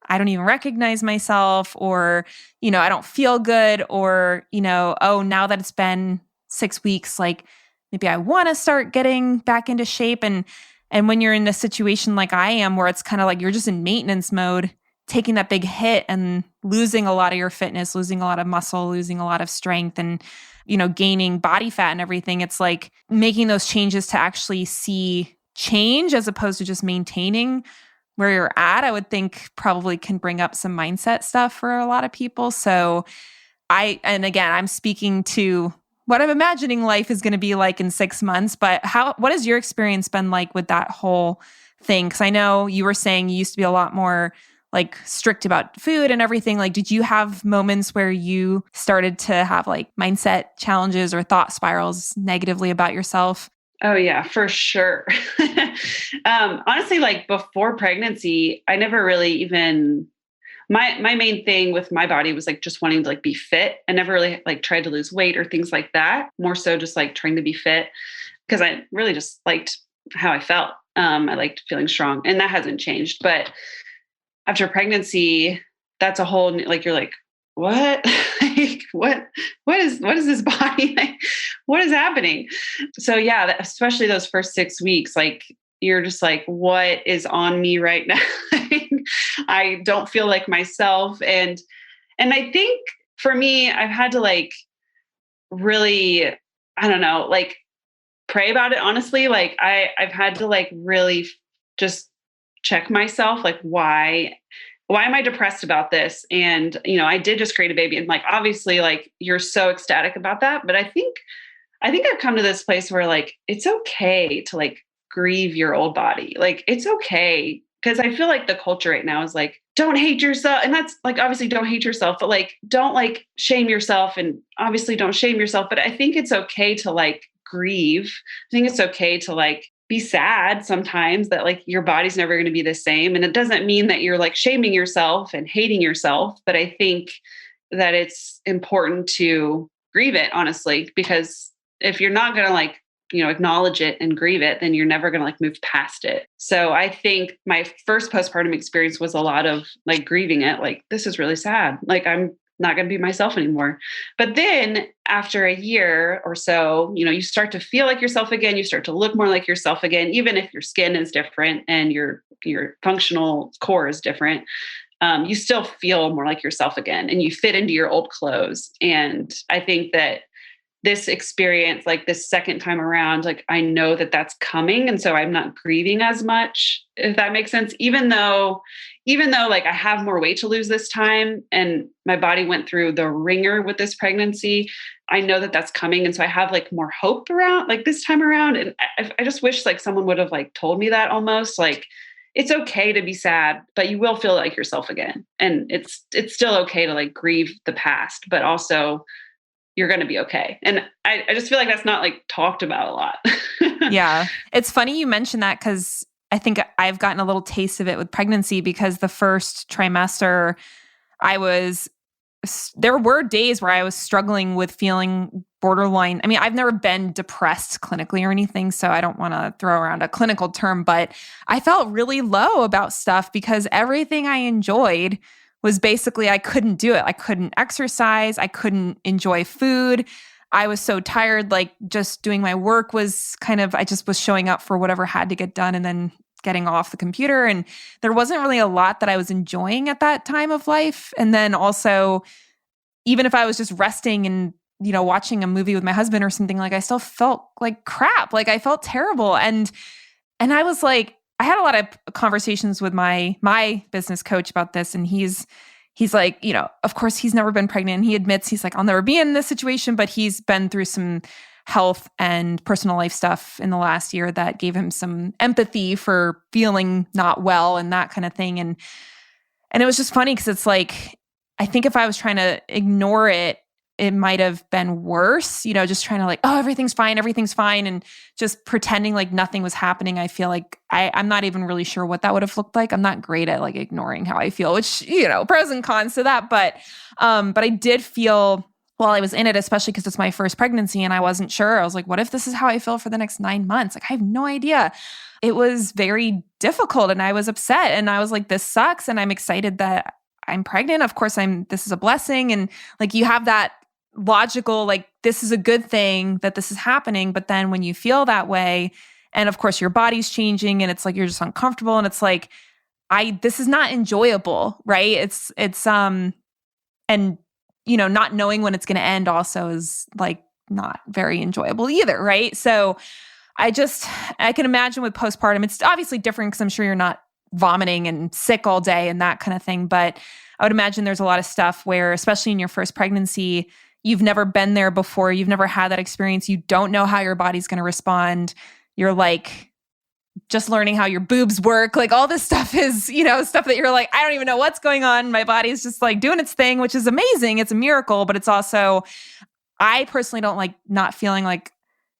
Speaker 1: I don't even recognize myself, or, I don't feel good, or, oh, now that it's been 6 weeks, like maybe I want to start getting back into shape. And when you're in a situation like I am, where it's kind of like you're just in maintenance mode, taking that big hit and losing a lot of your fitness, losing a lot of muscle, losing a lot of strength, and, gaining body fat and everything, it's like making those changes to actually see change as opposed to just maintaining where you're at, I would think probably can bring up some mindset stuff for a lot of people. So and again, I'm speaking to what I'm imagining life is going to be like in 6 months, but what has your experience been like with that whole thing? Because I know you were saying you used to be a lot more like strict about food and everything. Like, did you have moments where you started to have like mindset challenges or thought spirals negatively about yourself?
Speaker 2: Oh yeah, for sure. Honestly, like before pregnancy, I never really even, my main thing with my body was like just wanting to like be fit. I never really like tried to lose weight or things like that. More so just like trying to be fit because I really just liked how I felt. I liked feeling strong, and that hasn't changed. But after pregnancy, that's a whole, like, you're like, what? Like, what is this body? Like, what is happening? So yeah, especially those first 6 weeks, like you're just like, what is on me right now? I don't feel like myself. And I think for me, I've had to like really, I don't know, like pray about it. Honestly, like I've had to like really just check myself, like why am I depressed about this? And, I did just create a baby, and like, obviously like you're so ecstatic about that. But I think I've come to this place where like, it's okay to like grieve your old body. Like, it's okay. Cause I feel like the culture right now is like, don't hate yourself. And that's like, obviously don't hate yourself, but like, don't like shame yourself, and obviously don't shame yourself. But I think it's okay to like grieve. I think it's okay to like be sad sometimes that like your body's never going to be the same. And it doesn't mean that you're like shaming yourself and hating yourself. But I think that it's important to grieve it, honestly, because if you're not going to like, acknowledge it and grieve it, then you're never going to like move past it. So I think my first postpartum experience was a lot of like grieving it. Like, this is really sad. Like, I'm not going to be myself anymore. But then after a year or so, you start to feel like yourself again. You start to look more like yourself again, even if your skin is different and your functional core is different. You still feel more like yourself again, and you fit into your old clothes. And I think that this experience, like this second time around, like I know that that's coming. And so I'm not grieving as much, if that makes sense, even though like I have more weight to lose this time and my body went through the ringer with this pregnancy, I know that that's coming. And so I have like more hope around like this time around. And I just wish like someone would have like told me that, almost like, it's okay to be sad, but you will feel like yourself again. And it's still okay to like grieve the past, but also you're going to be okay. And I just feel like that's not like talked about a lot.
Speaker 1: Yeah. It's funny you mentioned that, because I think I've gotten a little taste of it with pregnancy, because the first trimester there were days where I was struggling with feeling borderline. I mean, I've never been depressed clinically or anything, so I don't want to throw around a clinical term, but I felt really low about stuff because everything I enjoyed was basically, I couldn't do it. I couldn't exercise. I couldn't enjoy food. I was so tired, like just doing my work was I just was showing up for whatever had to get done and then getting off the computer. And there wasn't really a lot that I was enjoying at that time of life. And then also, even if I was just resting and, watching a movie with my husband or something, like I still felt like crap. Like I felt terrible. And I was like, I had a lot of conversations with my business coach about this. And he's like, of course he's never been pregnant. And he admits, he's like, I'll never be in this situation, but he's been through some health and personal life stuff in the last year that gave him some empathy for feeling not well and that kind of thing. And it was just funny because it's like, I think if I was trying to ignore it, it might have been worse, just trying to like, oh, everything's fine, and just pretending like nothing was happening. I feel like I'm not even really sure what that would have looked like. I'm not great at like ignoring how I feel, which, pros and cons to that. But I did feel while I was in it, especially because it's my first pregnancy and I wasn't sure. I was like, what if this is how I feel for the next 9 months? Like, I have no idea. It was very difficult and I was upset and I was like, this sucks. And I'm excited that I'm pregnant. Of course, this is a blessing. And like, you have that logical, like, this is a good thing that this is happening. But then when you feel that way, and of course your body's changing and it's like, you're just uncomfortable. And it's like, this is not enjoyable, right? And not knowing when it's going to end also is like not very enjoyable either, right? So I can imagine with postpartum, it's obviously different because I'm sure you're not vomiting and sick all day and that kind of thing. But I would imagine there's a lot of stuff where, especially in your first pregnancy, you've never been there before. You've never had that experience. You don't know how your body's going to respond. You're like just learning how your boobs work. Like all this stuff is, stuff that you're like, I don't even know what's going on. My body's just like doing its thing, which is amazing. It's a miracle, but it's also, I personally don't like not feeling like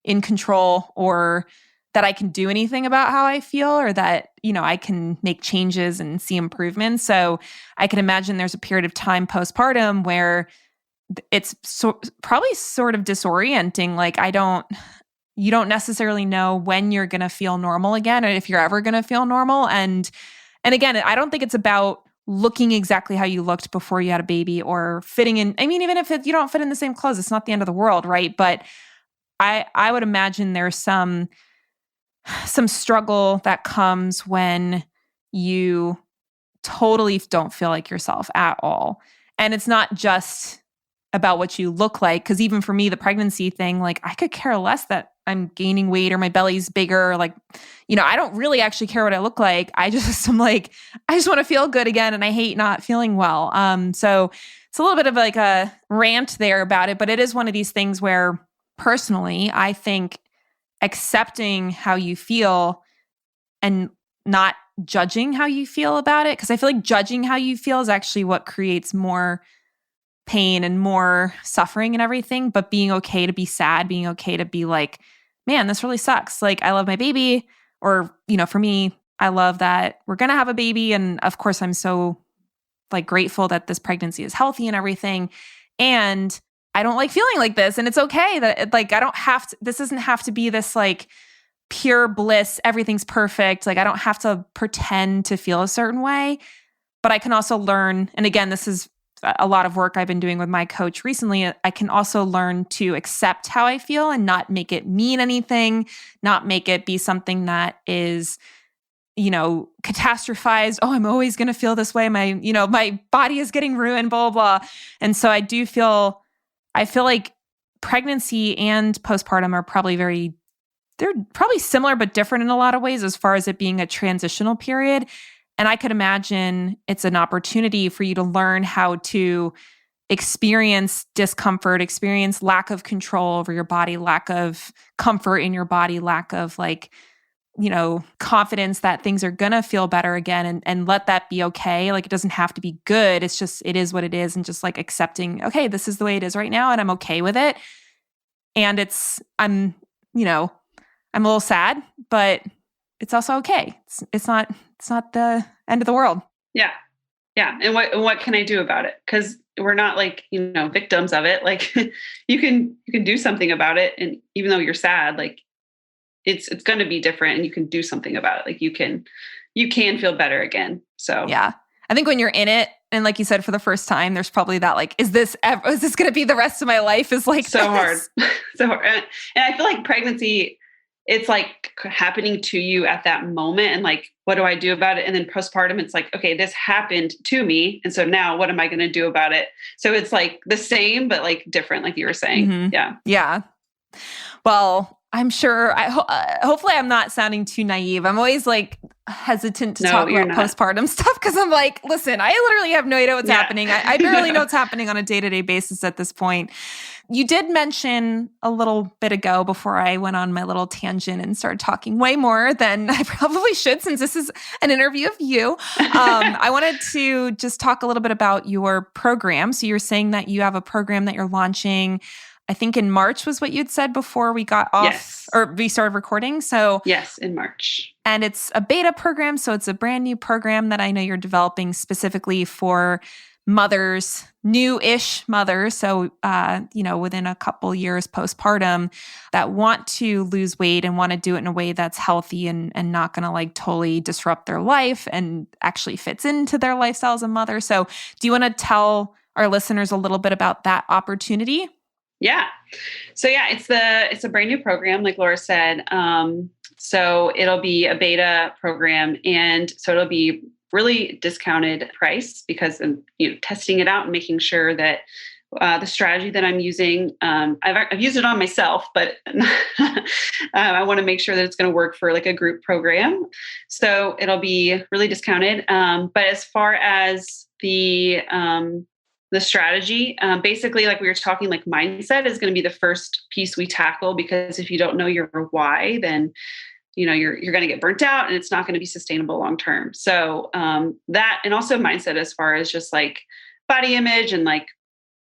Speaker 1: in control or that I can do anything about how I feel or that, I can make changes and see improvements. So I can imagine there's a period of time postpartum where it's probably sort of disorienting. Like you don't necessarily know when you're going to feel normal again or if you're ever going to feel normal. And again, I don't think it's about looking exactly how you looked before you had a baby or fitting in. I mean, even if you don't fit in the same clothes, it's not the end of the world, right? But I would imagine there's some struggle that comes when you totally don't feel like yourself at all. And it's not just about what you look like. Because even for me, the pregnancy thing, like I could care less that I'm gaining weight or my belly's bigger. Like, I don't really actually care what I look like. I'm like, I just want to feel good again. And I hate not feeling well. So it's a little bit of like a rant there about it, but it is one of these things where personally, I think accepting how you feel and not judging how you feel about it. Because I feel like judging how you feel is actually what creates more pain and more suffering and everything. But being okay to be sad, being okay to be like, man, this really sucks. Like, I love my baby. Or, for me, I love that we're going to have a baby. And of course, I'm so like grateful that this pregnancy is healthy and everything. And I don't like feeling like this. And it's okay that like, this doesn't have to be this like pure bliss. Everything's perfect. Like, I don't have to pretend to feel a certain way, but I can also learn. And again, this is a lot of work I've been doing with my coach recently. I can also learn to accept how I feel and not make it mean anything, not make it be something that is, catastrophized. Oh, I'm always going to feel this way. My body is getting ruined, blah, blah, blah. And so I feel like pregnancy and postpartum are they're probably similar, but different in a lot of ways as far as it being a transitional period. And I could imagine it's an opportunity for you to learn how to experience discomfort, experience lack of control over your body, lack of comfort in your body, lack of like, confidence that things are going to feel better again and let that be okay. Like, it doesn't have to be good. It's just, it is what it is. And just like accepting, okay, this is the way it is right now. And I'm okay with it. And I'm a little sad, but it's also okay. It's not the end of the world.
Speaker 2: Yeah. Yeah. And what can I do about it? Because we're not like, victims of it. Like you can do something about it. And even though you're sad, like it's going to be different and you can do something about it. Like you can feel better again. So
Speaker 1: yeah, I think when you're in it, and like you said, for the first time, there's probably that like, is this going to be the rest of my life? Is like
Speaker 2: so hard. So hard. And I feel like pregnancy, it's like happening to you at that moment. And like, what do I do about it? And then postpartum, it's like, okay, this happened to me. And so now what am I going to do about it? So it's like the same, but like different, like you were saying. Mm-hmm. Yeah.
Speaker 1: Yeah. Well, I'm sure, hopefully I'm not sounding too naive. I'm always like hesitant to talk about postpartum stuff because I'm like, listen, I literally have no idea what's happening. I barely know what's happening on a day-to-day basis at this point. You did mention a little bit ago before I went on my little tangent and started talking way more than I probably should since this is an interview of you. I wanted to just talk a little bit about your program. So you're saying that you have a program that you're launching, I think in March was what you'd said before we got off or we started recording. So
Speaker 2: yes, in March.
Speaker 1: And it's a beta program. So it's a brand new program that I know you're developing specifically for mothers, new-ish mothers, so, within a couple years postpartum, that want to lose weight and want to do it in a way that's healthy and not going to like totally disrupt their life and actually fits into their lifestyle as a mother. So do you want to tell our listeners a little bit about that opportunity?
Speaker 2: Yeah. So it's a brand new program, like Laura said. So it'll be a beta program, and so it'll be really discounted price because I'm testing it out and making sure that the strategy that I'm using, I've used it on myself, but I want to make sure that it's going to work for like a group program. So it'll be really discounted. But as far as the strategy, basically, like we were talking, like mindset is going to be the first piece we tackle, because if you don't know your why, then you're going to get burnt out and it's not going to be sustainable long term. So that, and also mindset as far as just like body image and like,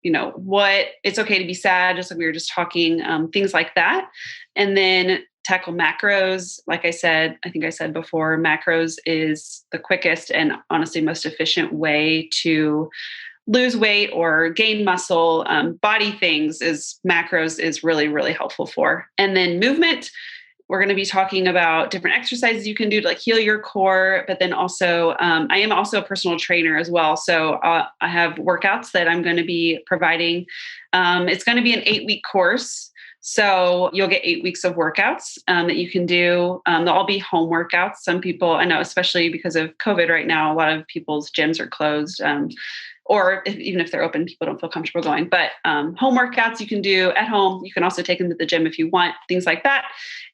Speaker 2: what it's okay to be sad, just like we were just talking, things like that. And then tackle macros. Like I think I said before, macros is the quickest and honestly most efficient way to lose weight or gain muscle. Body things is macros is really, really helpful for. And then movement. We're going to be talking about different exercises you can do to like heal your core, but then also I am also a personal trainer as well. So I have workouts that I'm going to be providing. It's going to be an 8-week course. So you'll get 8 weeks of workouts that you can do. They'll all be home workouts. Some people, I know, especially because of COVID right now, a lot of people's gyms are closed. Or even if they're open, people don't feel comfortable going. But home workouts you can do at home. You can also take them to the gym if you want, things like that.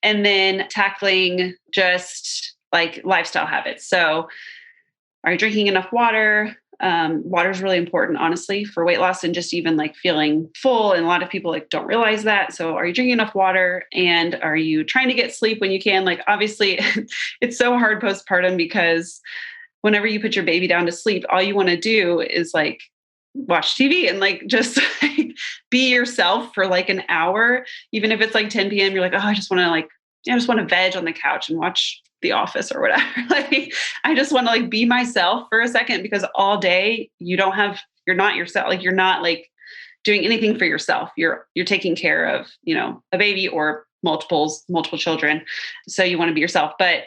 Speaker 2: And then tackling just like lifestyle habits. So are you drinking enough water? Water is really important, honestly, for weight loss and just even like feeling full. And a lot of people like don't realize that. So are you drinking enough water? And are you trying to get sleep when you can? Like, obviously, it's so hard postpartum because whenever you put your baby down to sleep, all you want to do is like watch TV and like just like be yourself for like an hour. Even if it's like 10 p.m., you're like, oh, I just want to veg on the couch and watch The Office or whatever. Like, I just want to like be myself for a second, because all day you're not yourself. Like, you're not like doing anything for yourself. You're taking care of, a baby or multiple children. So you want to be yourself, but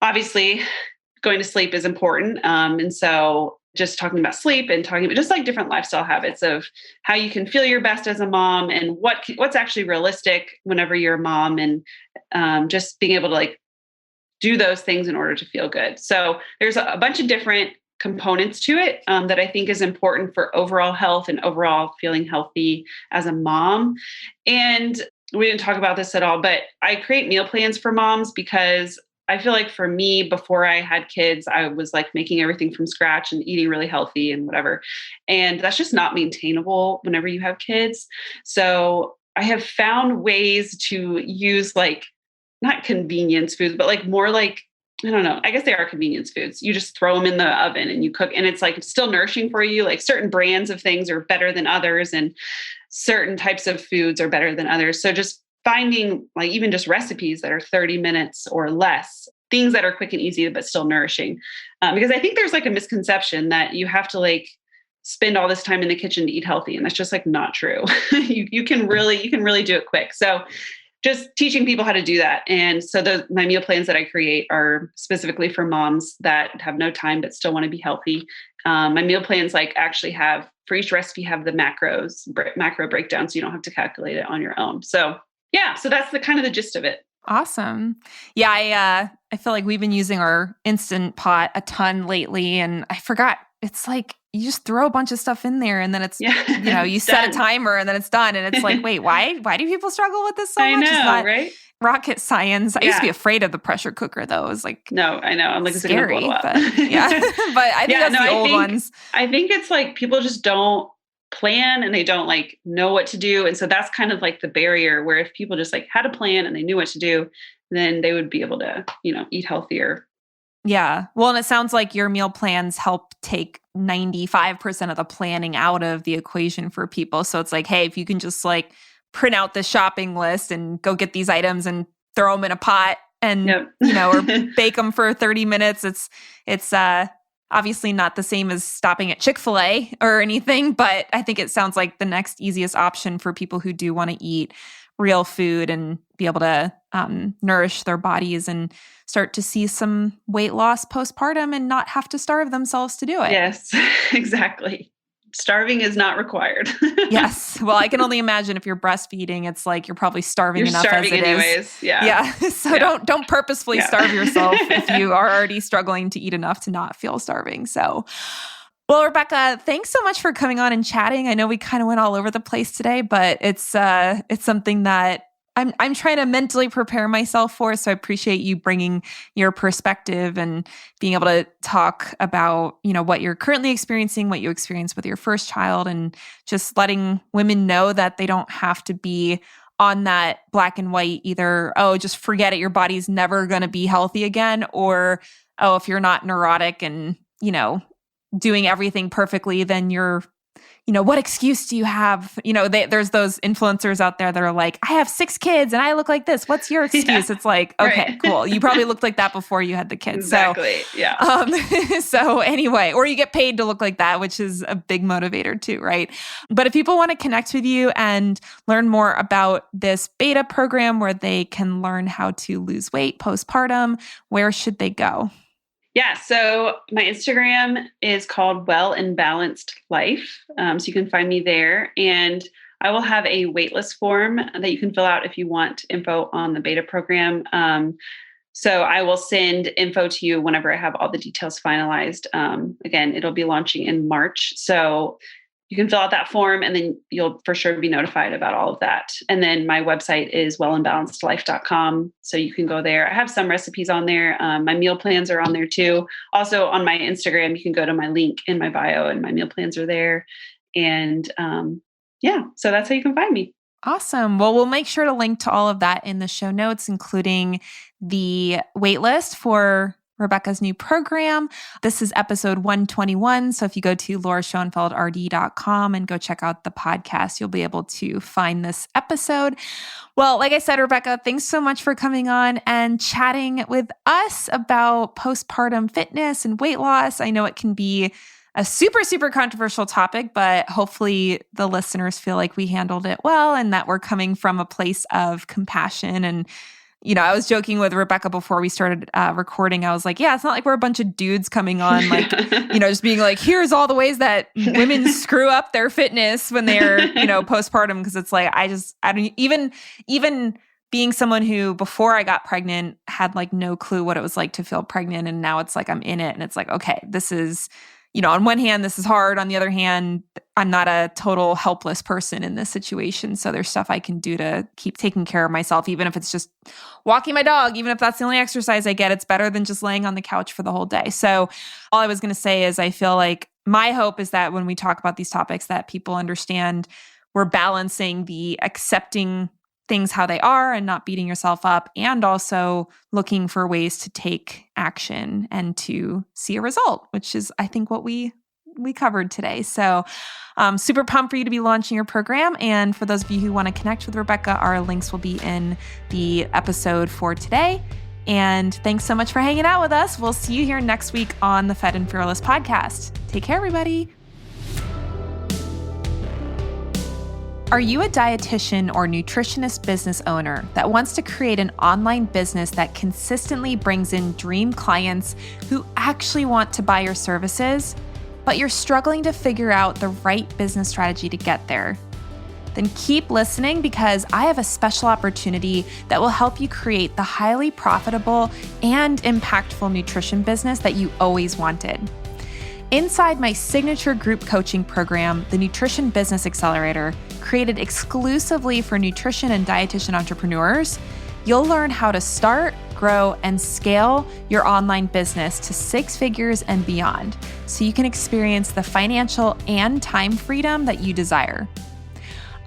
Speaker 2: obviously going to sleep is important. And so just talking about sleep and talking about just like different lifestyle habits of how you can feel your best as a mom and what's actually realistic whenever you're a mom, and just being able to like do those things in order to feel good. So there's a bunch of different components to it that I think is important for overall health and overall feeling healthy as a mom. And we didn't talk about this at all, but I create meal plans for moms because I feel like for me, before I had kids, I was like making everything from scratch and eating really healthy and whatever. And that's just not maintainable whenever you have kids. So I have found ways to use like, not convenience foods, but like more like, I don't know, I guess they are convenience foods. You just throw them in the oven and you cook, and it's like still nourishing for you. Like certain brands of things are better than others, and certain types of foods are better than others. So just finding like even just recipes that are 30 minutes or less, things that are quick and easy, but still nourishing. Because I think there's like a misconception that you have to like spend all this time in the kitchen to eat healthy. And that's just like not true. you can really do it quick. So just teaching people how to do that. And so my meal plans that I create are specifically for moms that have no time, but still want to be healthy. My meal plans like actually have, for each recipe, have the macro breakdown. So you don't have to calculate it on your own. So yeah, so that's the kind of the gist of it.
Speaker 1: Awesome. Yeah, I feel like we've been using our Instant Pot a ton lately, and I forgot. It's like you just throw a bunch of stuff in there, and then it's you set a timer, and then it's done. And it's like, wait, why do people struggle with this so much?
Speaker 2: I know,
Speaker 1: it's not
Speaker 2: right?
Speaker 1: Rocket science. I used to be afraid of the pressure cooker, though. It was like,
Speaker 2: no, I know. I'm like,
Speaker 1: scary,
Speaker 2: it's
Speaker 1: but yeah. But I think that's the old ones.
Speaker 2: I think it's like people just don't plan and they don't like know what to do. And so that's kind of like the barrier, where if people just like had a plan and they knew what to do, then they would be able to, eat healthier.
Speaker 1: Yeah. Well, and it sounds like your meal plans help take 95% of the planning out of the equation for people. So it's like, hey, if you can just like print out the shopping list and go get these items and throw them in a pot and, or bake them for 30 minutes, it's Obviously not the same as stopping at Chick-fil-A or anything, but I think it sounds like the next easiest option for people who do want to eat real food and be able to nourish their bodies and start to see some weight loss postpartum and not have to starve themselves to do it.
Speaker 2: Yes, exactly. Starving is not required.
Speaker 1: Yes. Well, I can only imagine if you're breastfeeding, it's like you're probably starving enough
Speaker 2: starving
Speaker 1: as it
Speaker 2: anyways.
Speaker 1: is.
Speaker 2: Yeah.
Speaker 1: Yeah. So don't purposefully starve yourself if you are already struggling to eat enough to not feel starving. So, well, Rebekah, thanks so much for coming on and chatting. I know we kind of went all over the place today, but it's something that I'm trying to mentally prepare myself for. So I appreciate you bringing your perspective and being able to talk about, what you're currently experiencing, what you experienced with your first child, and just letting women know that they don't have to be on that black and white, either, oh, just forget it, your body's never going to be healthy again, or, oh, if you're not neurotic and, doing everything perfectly, then you're, what excuse do you have? There's those influencers out there that are like, I have 6 kids and I look like this. What's your excuse? Yeah. It's like, okay, right. Cool. You probably looked like that before you had the kids.
Speaker 2: Exactly.
Speaker 1: So,
Speaker 2: yeah.
Speaker 1: So anyway, or you get paid to look like that, which is a big motivator too, right? But if people want to connect with you and learn more about this beta program where they can learn how to lose weight postpartum, where should they go?
Speaker 2: Yeah, so my Instagram is called Well and Balanced Life. So you can find me there. And I will have a waitlist form that you can fill out if you want info on the beta program. So I will send info to you whenever I have all the details finalized. Again, it'll be launching in March. So you can fill out that form and then you'll for sure be notified about all of that. And then my website is wellandbalancedlife.com. So you can go there. I have some recipes on there. My meal plans are on there too. Also on my Instagram, you can go to my link in my bio and my meal plans are there. And so that's how you can find me.
Speaker 1: Awesome. Well, we'll make sure to link to all of that in the show notes, including the waitlist for Rebekah's new program. This is episode 121. So if you go to lauraschoenfeldrd.com and go check out the podcast, you'll be able to find this episode. Well, like I said, Rebekah, thanks so much for coming on and chatting with us about postpartum fitness and weight loss. I know it can be a super, super controversial topic, but hopefully the listeners feel like we handled it well and that we're coming from a place of compassion. And I was joking with Rebekah before we started recording. I was like, yeah, it's not like we're a bunch of dudes coming on, like, just being like, here's all the ways that women screw up their fitness when they're, postpartum. Cause it's like, I don't even being someone who before I got pregnant had like no clue what it was like to feel pregnant. And now it's like, I'm in it. And it's like, okay, this is, on one hand, this is hard. On the other hand, I'm not a total helpless person in this situation. So there's stuff I can do to keep taking care of myself, even if it's just walking my dog, even if that's the only exercise I get, it's better than just laying on the couch for the whole day. So all I was going to say is I feel like my hope is that when we talk about these topics that people understand we're balancing the accepting things how they are and not beating yourself up, and also looking for ways to take action and to see a result, which is, I think, what we covered today. So super pumped for you to be launching your program. And for those of you who want to connect with Rebekah, our links will be in the episode for today. And thanks so much for hanging out with us. We'll see you here next week on the Fed and Fearless podcast. Take care, everybody. Are you a dietitian or nutritionist business owner that wants to create an online business that consistently brings in dream clients who actually want to buy your services, but you're struggling to figure out the right business strategy to get there? Then keep listening, because I have a special opportunity that will help you create the highly profitable and impactful nutrition business that you always wanted. Inside my signature group coaching program, the Nutrition Business Accelerator, created exclusively for nutrition and dietitian entrepreneurs, you'll learn how to start, grow, and scale your online business to 6 figures and beyond, so you can experience the financial and time freedom that you desire.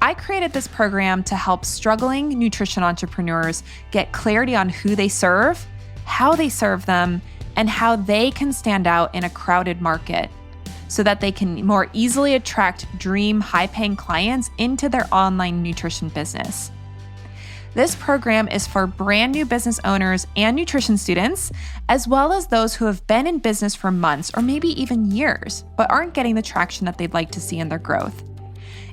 Speaker 1: I created this program to help struggling nutrition entrepreneurs get clarity on who they serve, how they serve them, and how they can stand out in a crowded market so that they can more easily attract dream high-paying clients into their online nutrition business. This program is for brand new business owners and nutrition students, as well as those who have been in business for months or maybe even years, but aren't getting the traction that they'd like to see in their growth.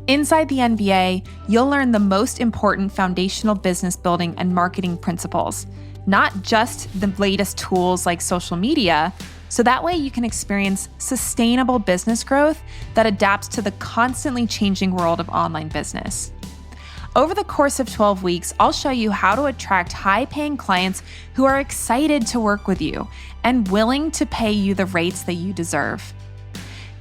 Speaker 1: Inside the NBA, you'll learn the most important foundational business building and marketing principles, not just the latest tools like social media, so that way you can experience sustainable business growth that adapts to the constantly changing world of online business. Over the course of 12 weeks, I'll show you how to attract high-paying clients who are excited to work with you and willing to pay you the rates that you deserve.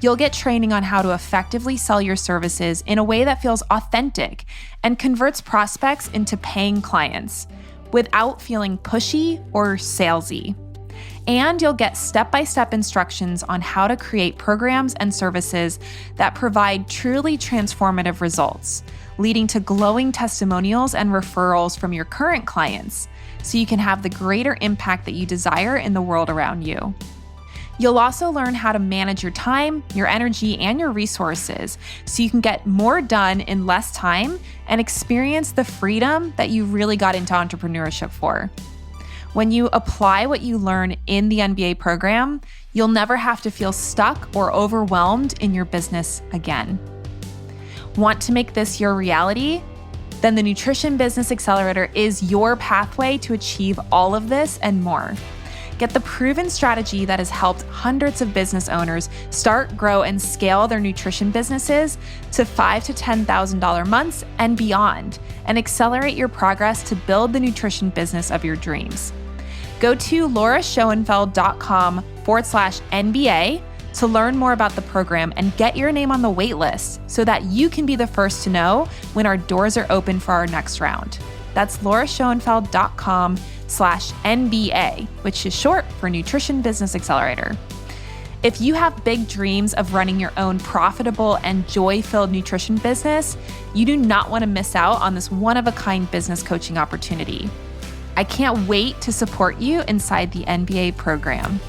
Speaker 1: You'll get training on how to effectively sell your services in a way that feels authentic and converts prospects into paying clients without feeling pushy or salesy. And you'll get step-by-step instructions on how to create programs and services that provide truly transformative results, leading to glowing testimonials and referrals from your current clients, so you can have the greater impact that you desire in the world around you. You'll also learn how to manage your time, your energy, and your resources, so you can get more done in less time and experience the freedom that you really got into entrepreneurship for. When you apply what you learn in the MBA program, you'll never have to feel stuck or overwhelmed in your business again. Want to make this your reality? Then the Nutrition Business Accelerator is your pathway to achieve all of this and more. Get the proven strategy that has helped hundreds of business owners start, grow, and scale their nutrition businesses to $5,000 to $10,000 months and beyond, and accelerate your progress to build the nutrition business of your dreams. Go to lauraschoenfeld.com/NBA to learn more about the program and get your name on the wait list so that you can be the first to know when our doors are open for our next round. That's lauraschoenfeld.com/NBA, which is short for Nutrition Business Accelerator. If you have big dreams of running your own profitable and joy-filled nutrition business, you do not want to miss out on this one-of-a-kind business coaching opportunity. I can't wait to support you inside the NBA program.